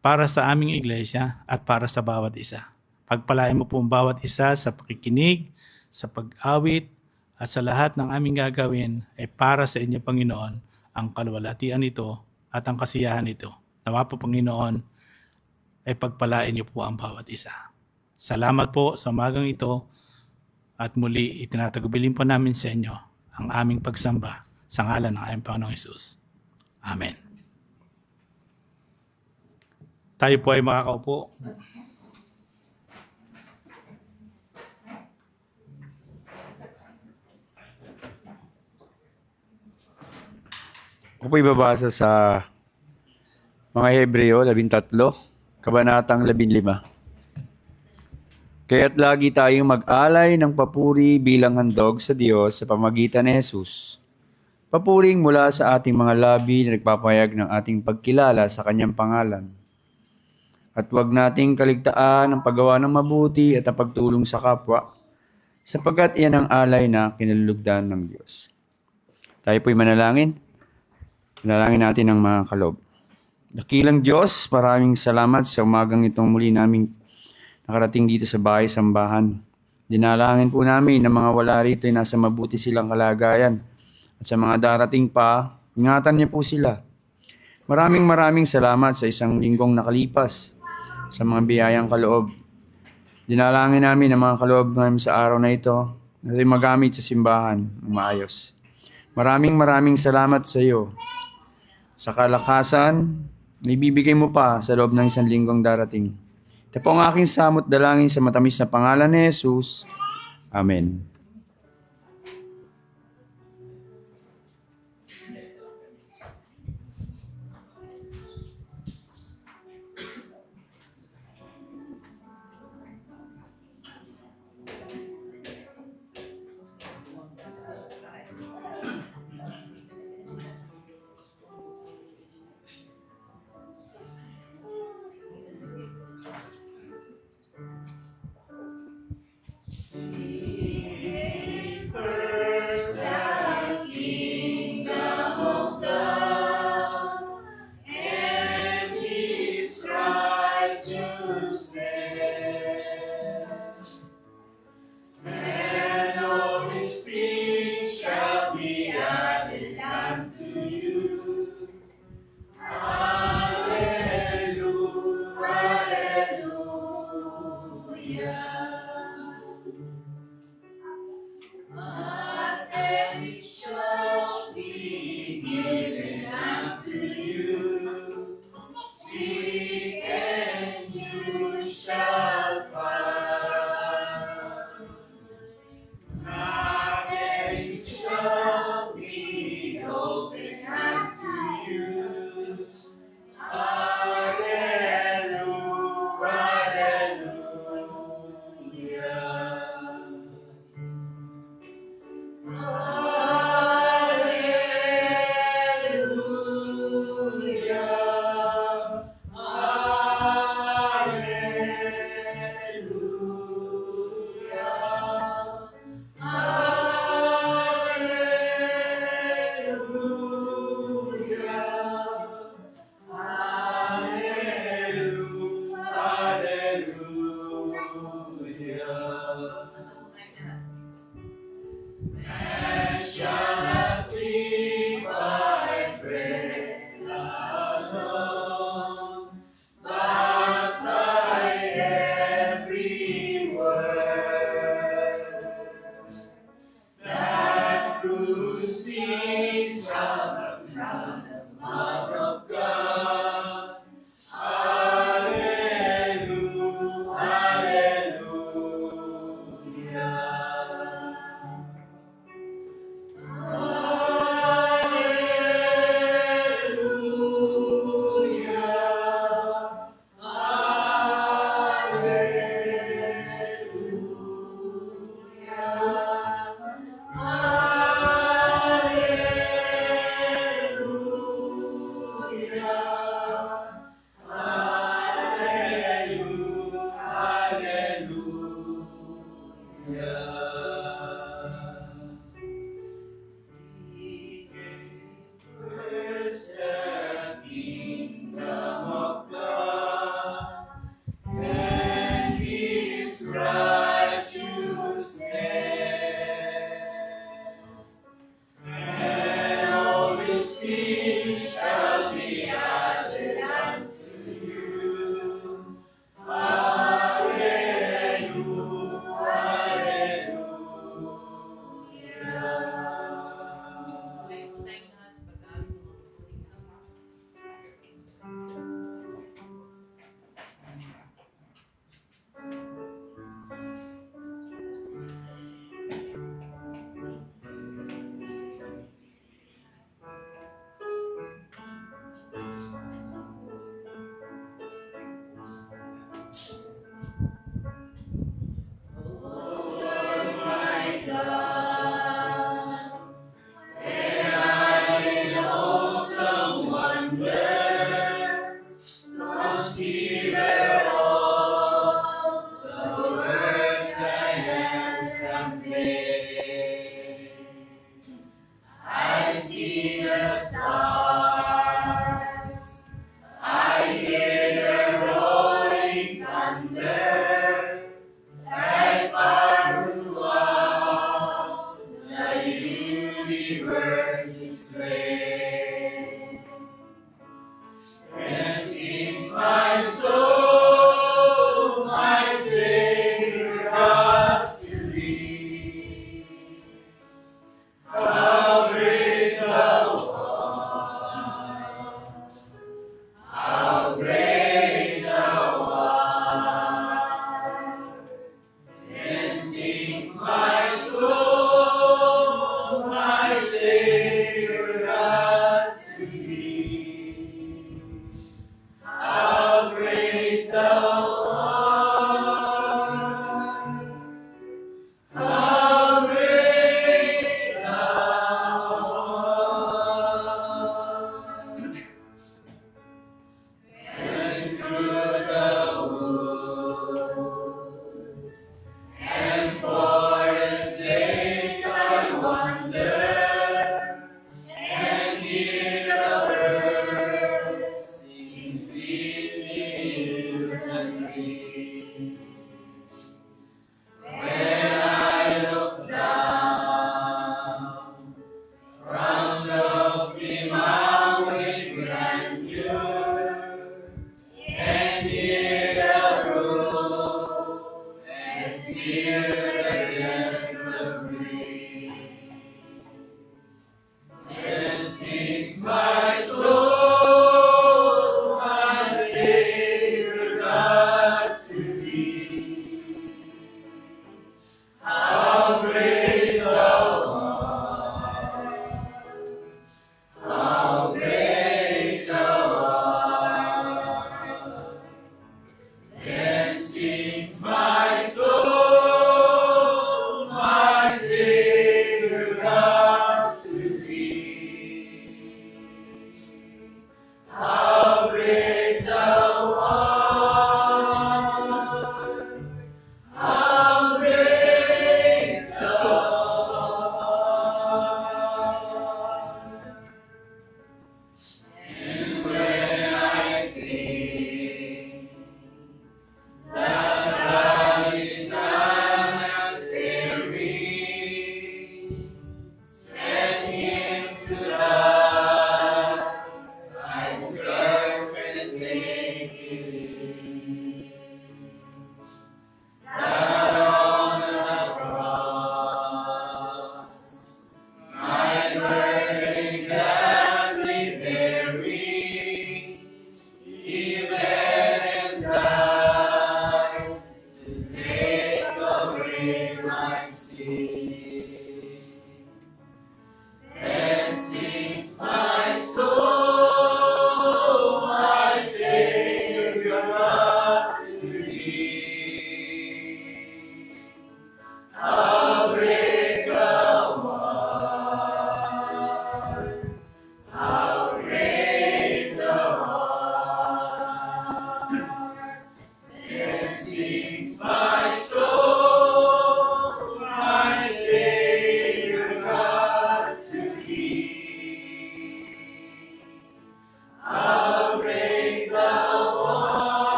para sa aming iglesia at para sa bawat isa. Pagpalain mo po ang bawat isa sa pakikinig, sa pag-awit, at sa lahat ng aming gagawin ay para sa inyo, Panginoon, ang kalwalhatian nito at ang kasiyahan nito. Nawa po, Panginoon, ay pagpalain niyo po ang bawat isa. Salamat po sa umagang ito at muli itinatagubilin po namin sa inyo ang aming pagsamba sa ngalan ng aming Panginoong Hesus. Amen. Tayo po ay makakaupo. Ako po ibabasa sa mga Hebreo 13, Kabanatang 15. Kaya't lagi tayong mag-alay ng papuri bilang handog sa Diyos sa pamagitan ni Jesus. Papuring mula sa ating mga labi na nagpapahayag ng ating pagkilala sa Kanyang pangalan. At huwag nating kaligtaan ang paggawa ng mabuti at ang pagtulong sa kapwa, sapagkat iyan ang alay na kinalulugdan ng Diyos. Tayo po'y manalangin. Manalangin natin ang mga kaloob. Dakilang Diyos, maraming salamat sa umagang itong muli naming nakarating dito sa bahay sambahan. Dinalangin po namin na mga wala rito ay nasa mabuti silang kalagayan. At sa mga darating pa, ingatan niyo po sila. Maraming salamat sa isang linggong nakalipas sa mga biyayang kaloob. Dinalangin namin ang mga kaloob namin sa araw na ito na magamit sa simbahan ng maayos. Maraming salamat sa iyo sa kalakasan na ibibigay mo pa sa loob ng isang linggong darating. Ito po ang aking samot dalangin sa matamis na pangalan ni Jesus. Amen.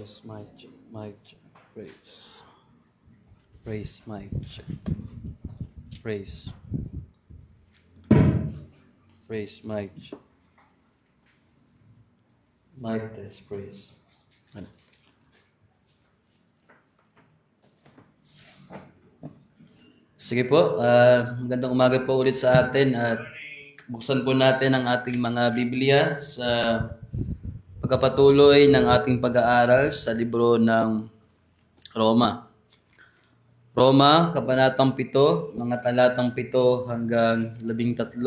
Praise mic check, praise. Praise mic check. Praise. Praise mic check. Mic test, praise. Ano? Sige po, magandang umaga po ulit sa atin at buksan po natin ang ating mga Biblia sa pagkapatuloy ng ating pag-aaral sa libro ng Roma. Roma, Kabanatang 7, mga talatang 7 hanggang 13.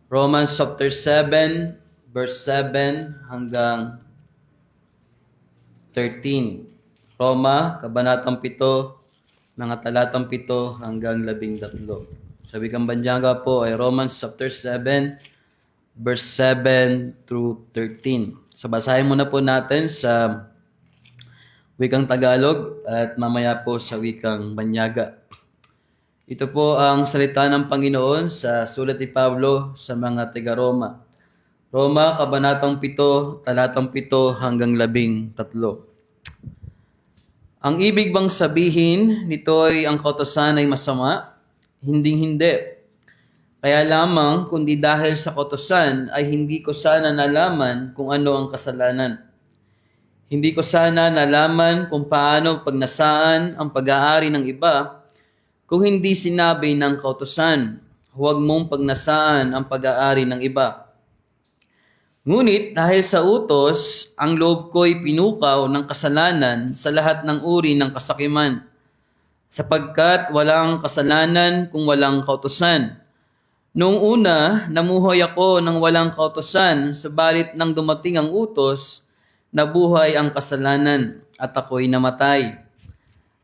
Romans chapter 7, verse 7 hanggang 13. Roma, Kabanatang 7, mga talatang 7 hanggang 13. Sa wikang Banyaga po ay Romans chapter 7, verse 7 through 13. So basahin muna po natin sa wikang Tagalog at mamaya po sa wikang Banyaga. Ito po ang salita ng Panginoon sa sulat ni Pablo sa mga taga-Roma. Roma, Kabanatang 7, talatang 7 hanggang 13. Ang ibig bang sabihin nito ay ang kautusan ay masama? Hindi. Kaya lamang, kundi dahil sa kautusan ay hindi ko sana nalaman kung ano ang kasalanan. Hindi ko sana nalaman kung paano pagnasaan ang pag-aari ng iba kung hindi sinabi ng kautusan, huwag mong pagnasaan ang pag-aari ng iba. Ngunit dahil sa utos, ang loob ko'y pinukaw ng kasalanan sa lahat ng uri ng kasakiman, sapagkat walang kasalanan kung walang kautusan. Noong una, namuhay ako ng walang kautusan, subalit nang dumating ang utos, nabuhay ang kasalanan at ako'y namatay.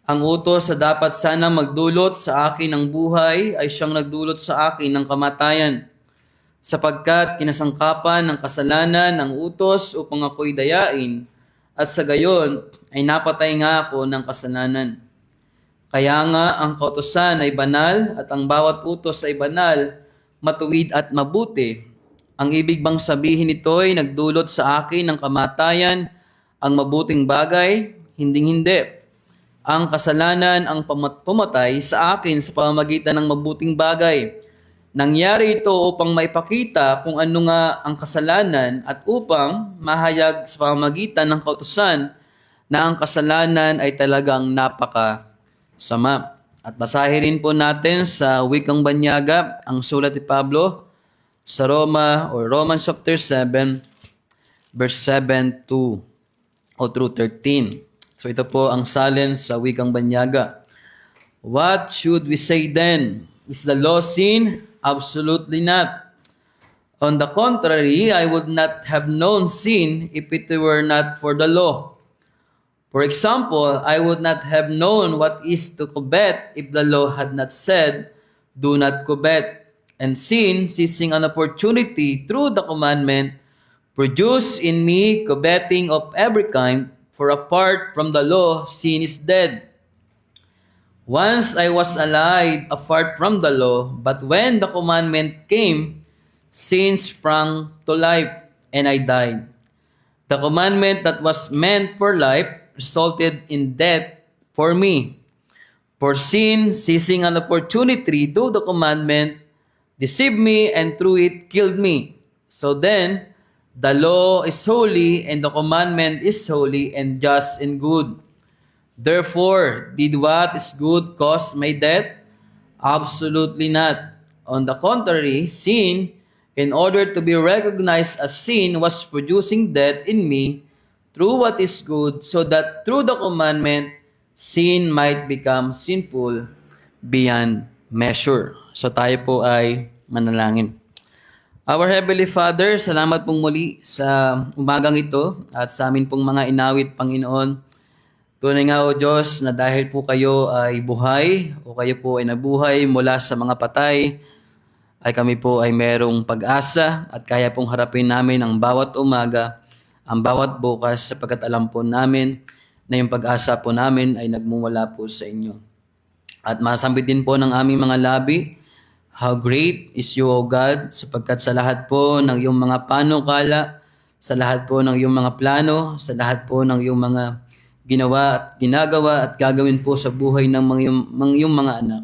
Ang utos sa dapat sana magdulot sa akin ng buhay ay siyang nagdulot sa akin ng kamatayan, sapagkat kinasangkapan ng kasalanan ng utos upang ako'y dayain, at sa gayon ay napatay nga ako ng kasalanan. Kaya nga ang kautusan ay banal at ang bawat utos ay banal, matuwid at mabuti. Ang ibig bang sabihin nito ay nagdulot sa akin ng kamatayan ang mabuting bagay? Hindi. Ang kasalanan ang pumatay sa akin sa pamamagitan ng mabuting bagay. Nangyari ito upang maipakita kung ano nga ang kasalanan at upang mahayag sa pamamagitan ng kautusan na ang kasalanan ay talagang napakasama. At basahin rin po natin sa wikang Banyaga ang sulat ni Pablo sa Romans chapter 7, verse 7 through 13. So ito po ang salin sa wikang Banyaga. What should we say then? Is the law sin? Absolutely not. On the contrary, I would not have known sin if it were not for the law. For example, I would not have known what is to covet if the law had not said, do not covet. And sin, seizing an opportunity through the commandment, produced in me coveting of every kind, for apart from the law, sin is dead. Once I was alive apart from the law, but when the commandment came, sin sprang to life, and I died. The commandment that was meant for life resulted in death for me. For sin, seizing an opportunity through the commandment, deceived me and through it killed me. So then, the law is holy and the commandment is holy and just and good. Therefore, did what is good cause my death? Absolutely not. On the contrary, sin, in order to be recognized as sin, was producing death in me through what is good, so that through the commandment, sin might become sinful beyond measure. So tayo po ay manalangin. Our Heavenly Father, salamat pong muli sa umagang ito at sa amin pong mga inawit, Panginoon. Tunay nga o Diyos na dahil po kayo ay buhay o kayo po ay nabuhay mula sa mga patay, ay kami po ay merong pag-asa at kaya pong harapin namin ang bawat umaga, ang bawat bukas sapagkat alam po namin na yung pag-asa po namin ay nagmumula po sa inyo. At masambit din po ng aming mga labi, how great is you, O God, sapagkat sa lahat po ng iyong mga panukala, sa lahat po ng iyong mga plano, sa lahat po ng iyong mga ginawa at ginagawa at gagawin po sa buhay ng iyong mga anak.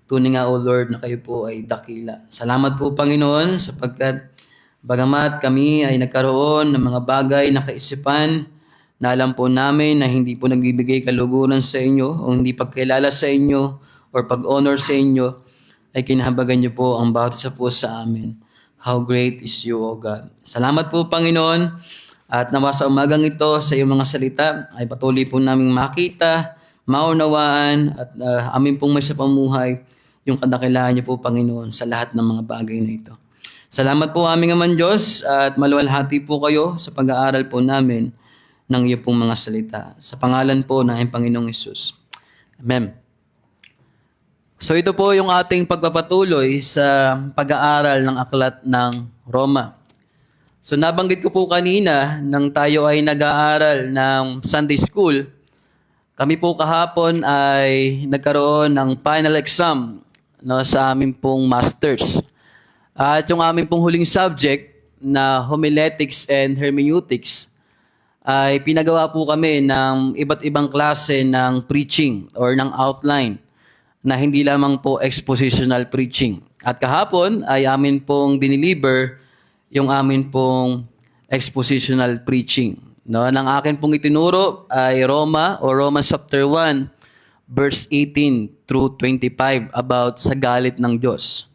Tunay nga, O Lord, na kayo po ay dakila. Salamat po, Panginoon, sapagkat bagamat kami ay nagkaroon ng mga bagay na kaisipan na alam po namin na hindi po nagbibigay kaluguran sa inyo o hindi pagkilala sa inyo or pag-honor sa inyo, ay kinahabagan niyo po ang bawat isa po sa amin. How great is you, O God. Salamat po, Panginoon. At nawa sa umagang ito sa iyong mga salita ay patuloy po naming makita, maunawaan at amin pong may sa pamuhay yung kadakilahan niyo po, Panginoon, sa lahat ng mga bagay na ito. Salamat po aming Amang Diyos at maluwalhati po kayo sa pag-aaral po namin ng iyo pong mga salita. Sa pangalan po ng aming Panginoong Hesus. Amen. So ito po yung ating pagpapatuloy sa pag-aaral ng aklat ng Roma. So nabanggit ko po kanina nang tayo ay nag-aaral ng Sunday School, kami po kahapon ay nagkaroon ng final exam sa aming pong masters. At yung aming pong huling subject na homiletics and hermeneutics ay pinagawa po kami ng iba't ibang klase ng preaching or ng outline na hindi lamang po expositional preaching. At kahapon ay amin pong dineliver yung amin pong expositional preaching. Nang akin pong itinuro ay Romans chapter 1, verse 18 through 25 about sa galit ng Diyos.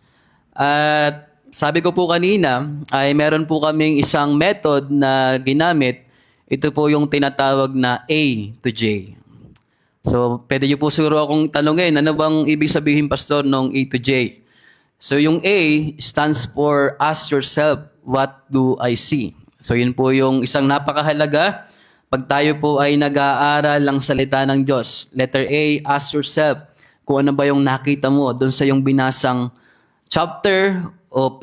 At sabi ko po kanina ay meron po kaming isang method na ginamit. Ito po yung tinatawag na A to J. So, pwede niyo po siguro akong tanungin, ano bang ibig sabihin, Pastor, nung A to J? So, yung A stands for ask yourself, what do I see? So, yun po yung isang napakahalaga pag tayo po ay nag-aaral ng salita ng Diyos. Letter A, ask yourself kung ano ba yung nakita mo doon sa yung binasang chapter o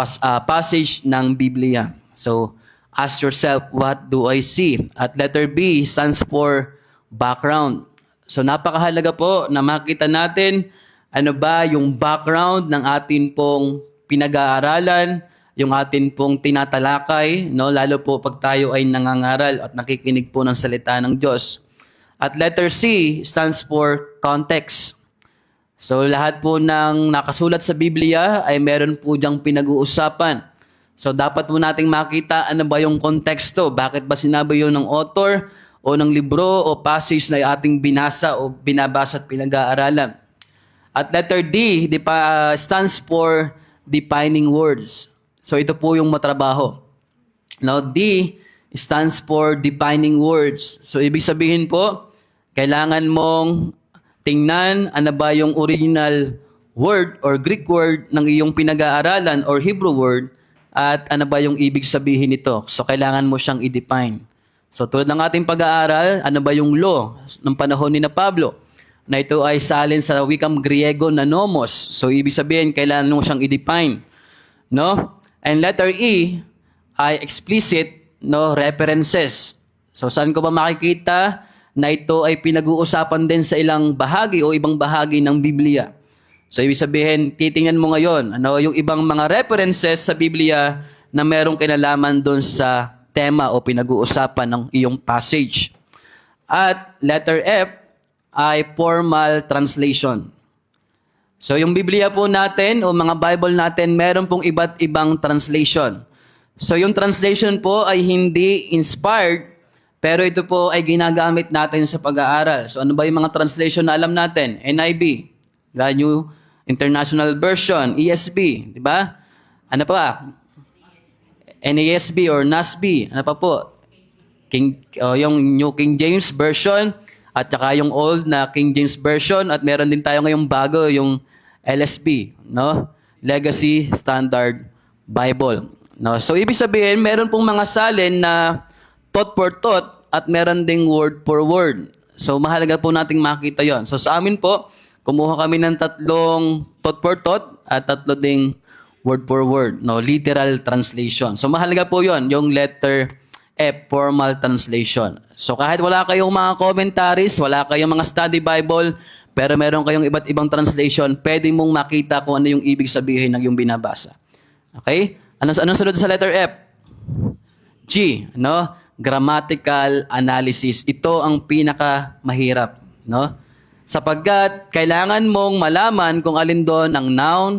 passage ng Biblia. So, ask yourself, what do I see? At letter B stands for background. So, napakahalaga po na makita natin ano ba yung background ng atin pong pinag-aaralan, yung atin pong tinatalakay, lalo po pag tayo ay nangangaral at nakikinig po ng salita ng Diyos. At letter C stands for context. So lahat po ng nakasulat sa Biblia ay meron po diyang pinag-uusapan. So dapat po nating makita ano ba yung konteksto, bakit ba sinabi yun ng author o ng libro o passage na ating binasa o binabasa at pinag-aaralan. At letter D stands for defining words. So ito po yung matrabaho. Now D stands for defining words. So ibig sabihin po, kailangan mong tingnan ano ba yung original word or Greek word ng iyong pinag-aaralan or Hebrew word at ano ba yung ibig sabihin nito. So kailangan mo siyang i-define. So tulad ng ating pag-aaral, ano ba yung law ng panahon ni na Pablo? Na ito ay salin sa wikang Griego na nomos. So ibig sabihin, kailangan mo siyang i-define. And letter E ay explicit references. So saan ko ba makikita na ito ay pinag-uusapan din sa ilang bahagi o ibang bahagi ng Biblia? So ibig sabihin, titingnan mo ngayon yung ibang mga references sa Biblia na merong kinalaman doon sa tema o pinag-uusapan ng iyong passage. At letter F ay formal translation. So yung Biblia po natin o mga Bible natin, meron pong iba't ibang translation. So yung translation po ay hindi inspired, pero ito po ay ginagamit natin sa pag-aaral. So ano ba yung mga translation na alam natin? NIV, the New International Version, ESV, di ba? Ano pa? NASB or NASB, ano pa po? Yung New King James Version, at saka yung old na King James Version, at meron din tayo ngayong bago, yung LSB, Legacy Standard Bible. So ibig sabihin, meron pong mga salin na thought for thought at meron ding word for word. So mahalaga po nating makita yon. So sa amin po, kumuha kami ng 3 thought for thought at 3 ding word for word, literal translation. So mahalaga po yon, yung letter F, formal translation. So kahit wala kayong mga commentaries, wala kayong mga study Bible, pero meron kayong iba't ibang translation, pwede mong makita kung ano yung ibig sabihin ng yung binabasa. Okay? Anong sunod sa letter F? G, grammatical analysis. Ito ang pinakamahirap, Sapagkat kailangan mong malaman kung alin doon ang noun,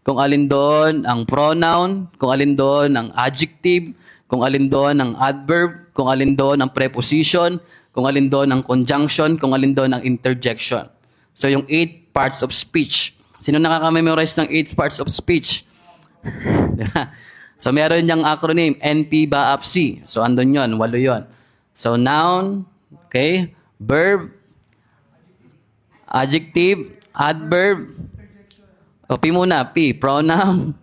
kung alin doon ang pronoun, kung alin doon ang adjective, kung alin doon ang adverb, kung alin doon ang preposition, kung alin doon ang conjunction, kung alin doon ang interjection. So yung 8 parts of speech. Sino nakaka-memorize ng 8 parts of speech? So meron niyang acronym, NP-BAAP-C. So andun yon, 8 yon. So noun, okay, verb, adjective, adverb, o P muna, P, pronoun,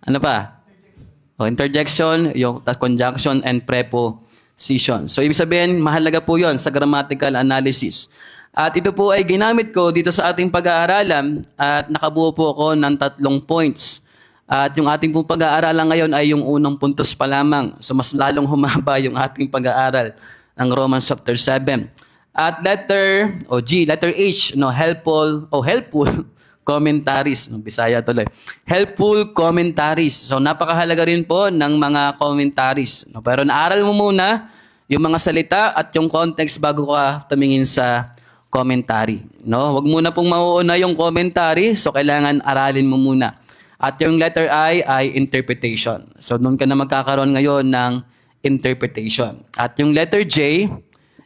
ano pa? O interjection, yung conjunction and preposition. So, ibig sabihin, mahalaga po yon sa grammatical analysis. At ito po ay ginamit ko dito sa ating pag-aaralan at nakabuo po ako ng 3 points. At yung ating pong pag-aaralan ngayon ay yung unang puntos pa lamang. So, mas lalong humaba yung ating pag-aaral ng Romans chapter 7. At letter H, helpful commentaries. Bisaya tuloy. Helpful commentaries. So, napakahalaga rin po ng mga commentaries. Pero naaral mo muna yung mga salita at yung context bago ka tumingin sa commentary. Huwag muna pong mauuna yung commentary. So, kailangan aralin mo muna. At yung letter I ay interpretation. So, doon ka na magkakaroon ngayon ng interpretation. At yung letter J,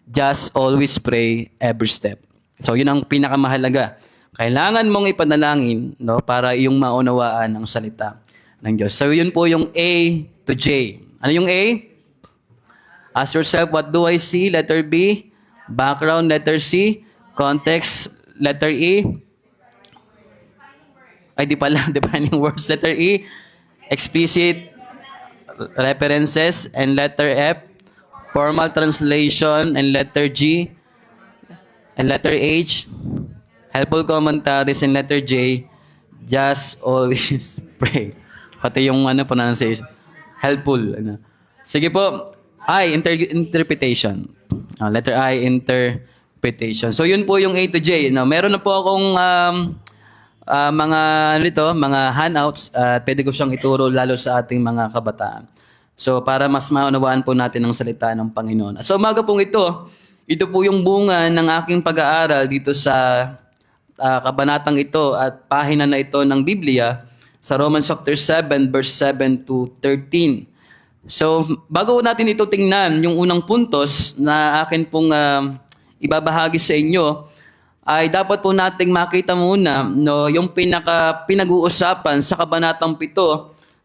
just always pray every step. So, yun ang pinakamahalaga. Kailangan mong ipanalangin para yung maunawaan ang salita ng Diyos. So, yun po yung A to J. Ano yung A? Ask yourself, what do I see? Letter B. Background, letter C. Context, letter E. Ay, di pala. Defining words, letter E. Explicit references, and letter F. Formal translation, and letter G. And letter H. Helpful commentaries, and letter J. Just always pray. Pati yung pronunciation. Helpful. Sige po. I, interpretation. Letter I, interpretation. So, yun po yung A to J. Meron na po akong mga handouts. Pwede ko siyang ituro lalo sa ating mga kabataan. So, para mas maunawaan po natin ang salita ng Panginoon. So, umaga pong ito po yung bunga ng aking pag-aaral dito sa kabanatang ito at pahina na ito ng Biblia sa Romans chapter 7, verse 7 to 13. So, bago natin ito tingnan, yung unang puntos na akin pong ibabahagi sa inyo, ay dapat po nating makita muna yung pinag-uusapan sa kabanatang 7,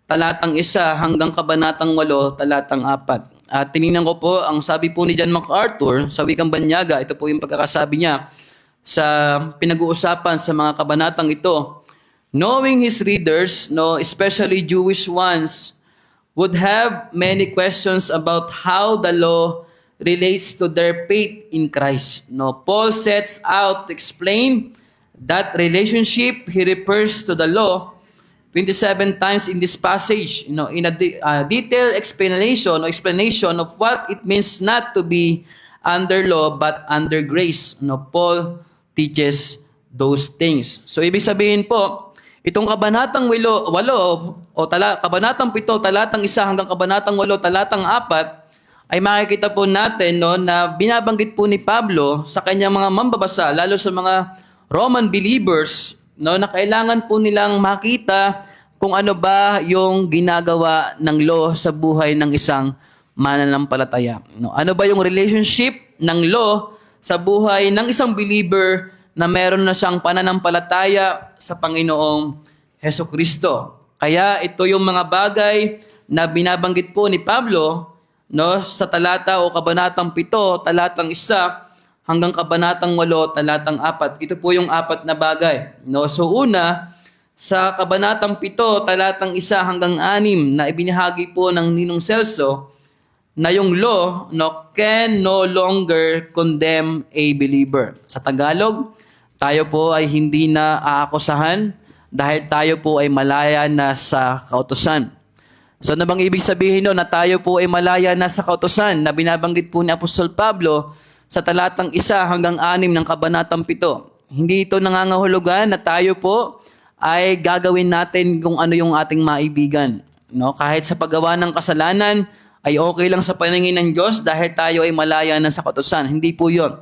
talatang 1 hanggang kabanatang 8, talatang 4. At tinignan ko po, ang sabi po ni John MacArthur sa Wikang Banyaga, ito po yung pagkakasabi niya sa pinag-uusapan sa mga kabanatang ito. Knowing his readers, especially Jewish ones, would have many questions about how the law relates to their faith in Christ. Paul sets out to explain that relationship. He refers to the law 27 times in this passage, in a detailed explanation of what it means not to be under law but under grace. Paul teaches those things. So, ibig sabihin po, itong kabanatang 8 kabanatang 7, talatang 1 hanggang kabanatang 8, talatang 4, ay makikita po natin na binabanggit po ni Pablo sa kanyang mga mambabasa, lalo sa mga Roman believers, na kailangan po nilang makita kung ano ba yung ginagawa ng law sa buhay ng isang mananampalataya. Ano ba yung relationship ng law sa buhay ng isang believer na meron na siyang pananampalataya sa Panginoong Hesukristo. Kaya ito yung mga bagay na binabanggit po ni Pablo sa talata o kabanatang 7, talatang 1 hanggang kabanatang 8, talatang 4. Ito po yung 4 na bagay. So una, sa kabanatang 7, talatang 1 hanggang 6 na ibinahagi po ng Ninong Celso, na yung law can no longer condemn a believer. Sa Tagalog, tayo po ay hindi na aakusahan dahil tayo po ay malaya na sa kautusan. So, ano bang ibig sabihin na tayo po ay malaya na sa kautusan na binabanggit po ni Apostol Pablo sa talatang 1 hanggang 6 ng kabanatang 7? Hindi ito nangangahulugan na tayo po ay gagawin natin kung ano yung ating maibigan. Kahit sa paggawa ng kasalanan, ay okay lang sa paningin ng Diyos dahil tayo ay malaya na sa kautusan. Hindi po yun.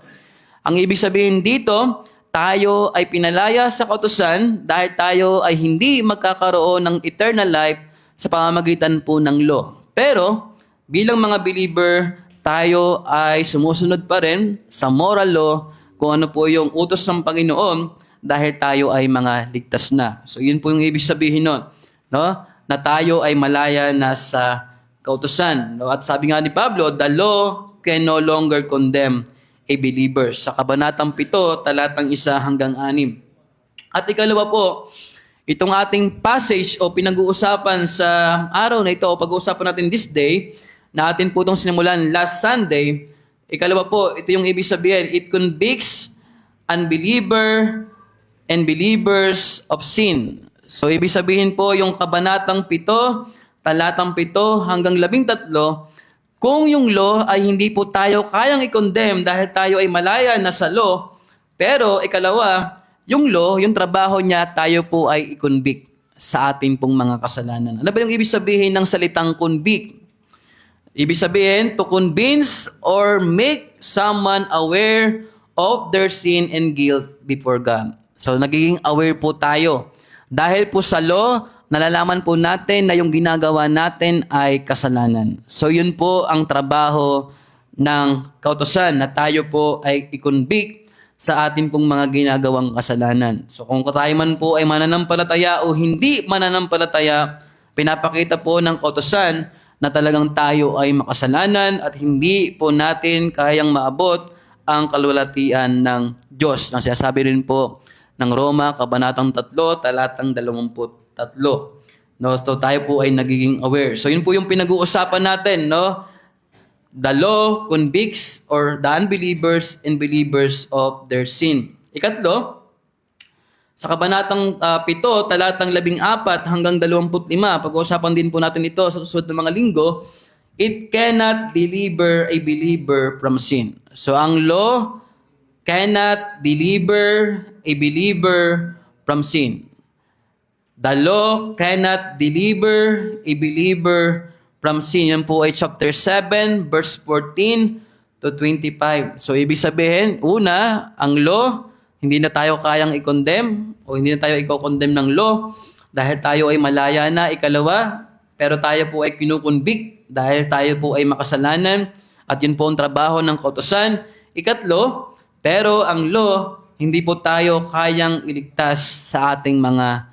Ang ibig sabihin dito, tayo ay pinalaya sa kautusan dahil tayo ay hindi magkakaroon ng eternal life sa pamamagitan po ng law. Pero, bilang mga believer, tayo ay sumusunod pa rin sa moral law kung ano po yung utos ng Panginoon dahil tayo ay mga ligtas na. So, yun po yung ibig sabihin nun. Na tayo ay malaya na sa kautusan. At sabi nga ni Pablo, the law can no longer condemn a believer. Sa Kabanatang 7, talatang 1 hanggang 6. At ikalawa po, itong ating passage o pinag-uusapan sa araw na ito o pag-uusapan natin this day, na atin po itong sinimulan last Sunday, ikalawa po, ito yung ibig sabihin, it convicts unbeliever and believers of sin. So, ibig sabihin po yung Kabanatang 7, talatang 7 hanggang 13, kung yung law ay hindi po tayo kayang i-condemn dahil tayo ay malaya na sa law, pero ikalawa, yung law, yung trabaho niya, tayo po ay i-convict sa ating pong mga kasalanan. Ano ba yung ibig sabihin ng salitang convict? Ibig sabihin, to convince or make someone aware of their sin and guilt before God. So, nagiging aware po tayo. Dahil po sa law, nalalaman po natin na yung ginagawa natin ay kasalanan. So, yun po ang trabaho ng kautusan na tayo po ay i-convict sa atin pong mga ginagawang kasalanan. So, kung tayo man po ay mananampalataya o hindi mananampalataya, pinapakita po ng kautusan na talagang tayo ay makasalanan at hindi po natin kayang maabot ang kalwalatian ng Diyos. Ang sinasabi rin po ng Roma, Kabanatang 3, talatang 23. No? So tayo po ay nagiging aware. So yun po yung pinag-uusapan natin. No? The law convicts or the unbelievers and believers of their sin. Ikatlo, sa Kabanatang 7, talatang 14 hanggang 25, pag-uusapan din po natin ito sa susunod na mga linggo, it cannot deliver a believer from sin. So ang law cannot deliver a believer from sin. The law cannot deliver a believer from sin. Yan po ay chapter 7, verse 14 to 25. So ibig sabihin, una, ang law, hindi na tayo kayang i-condemn o hindi na tayo i-condemn ng law dahil tayo ay malaya na. Ikalawa, pero tayo po ay kinukonvict dahil tayo po ay makasalanan at yun po ang trabaho ng kautusan. Ikatlo, pero ang law, hindi po tayo kayang iligtas sa ating mga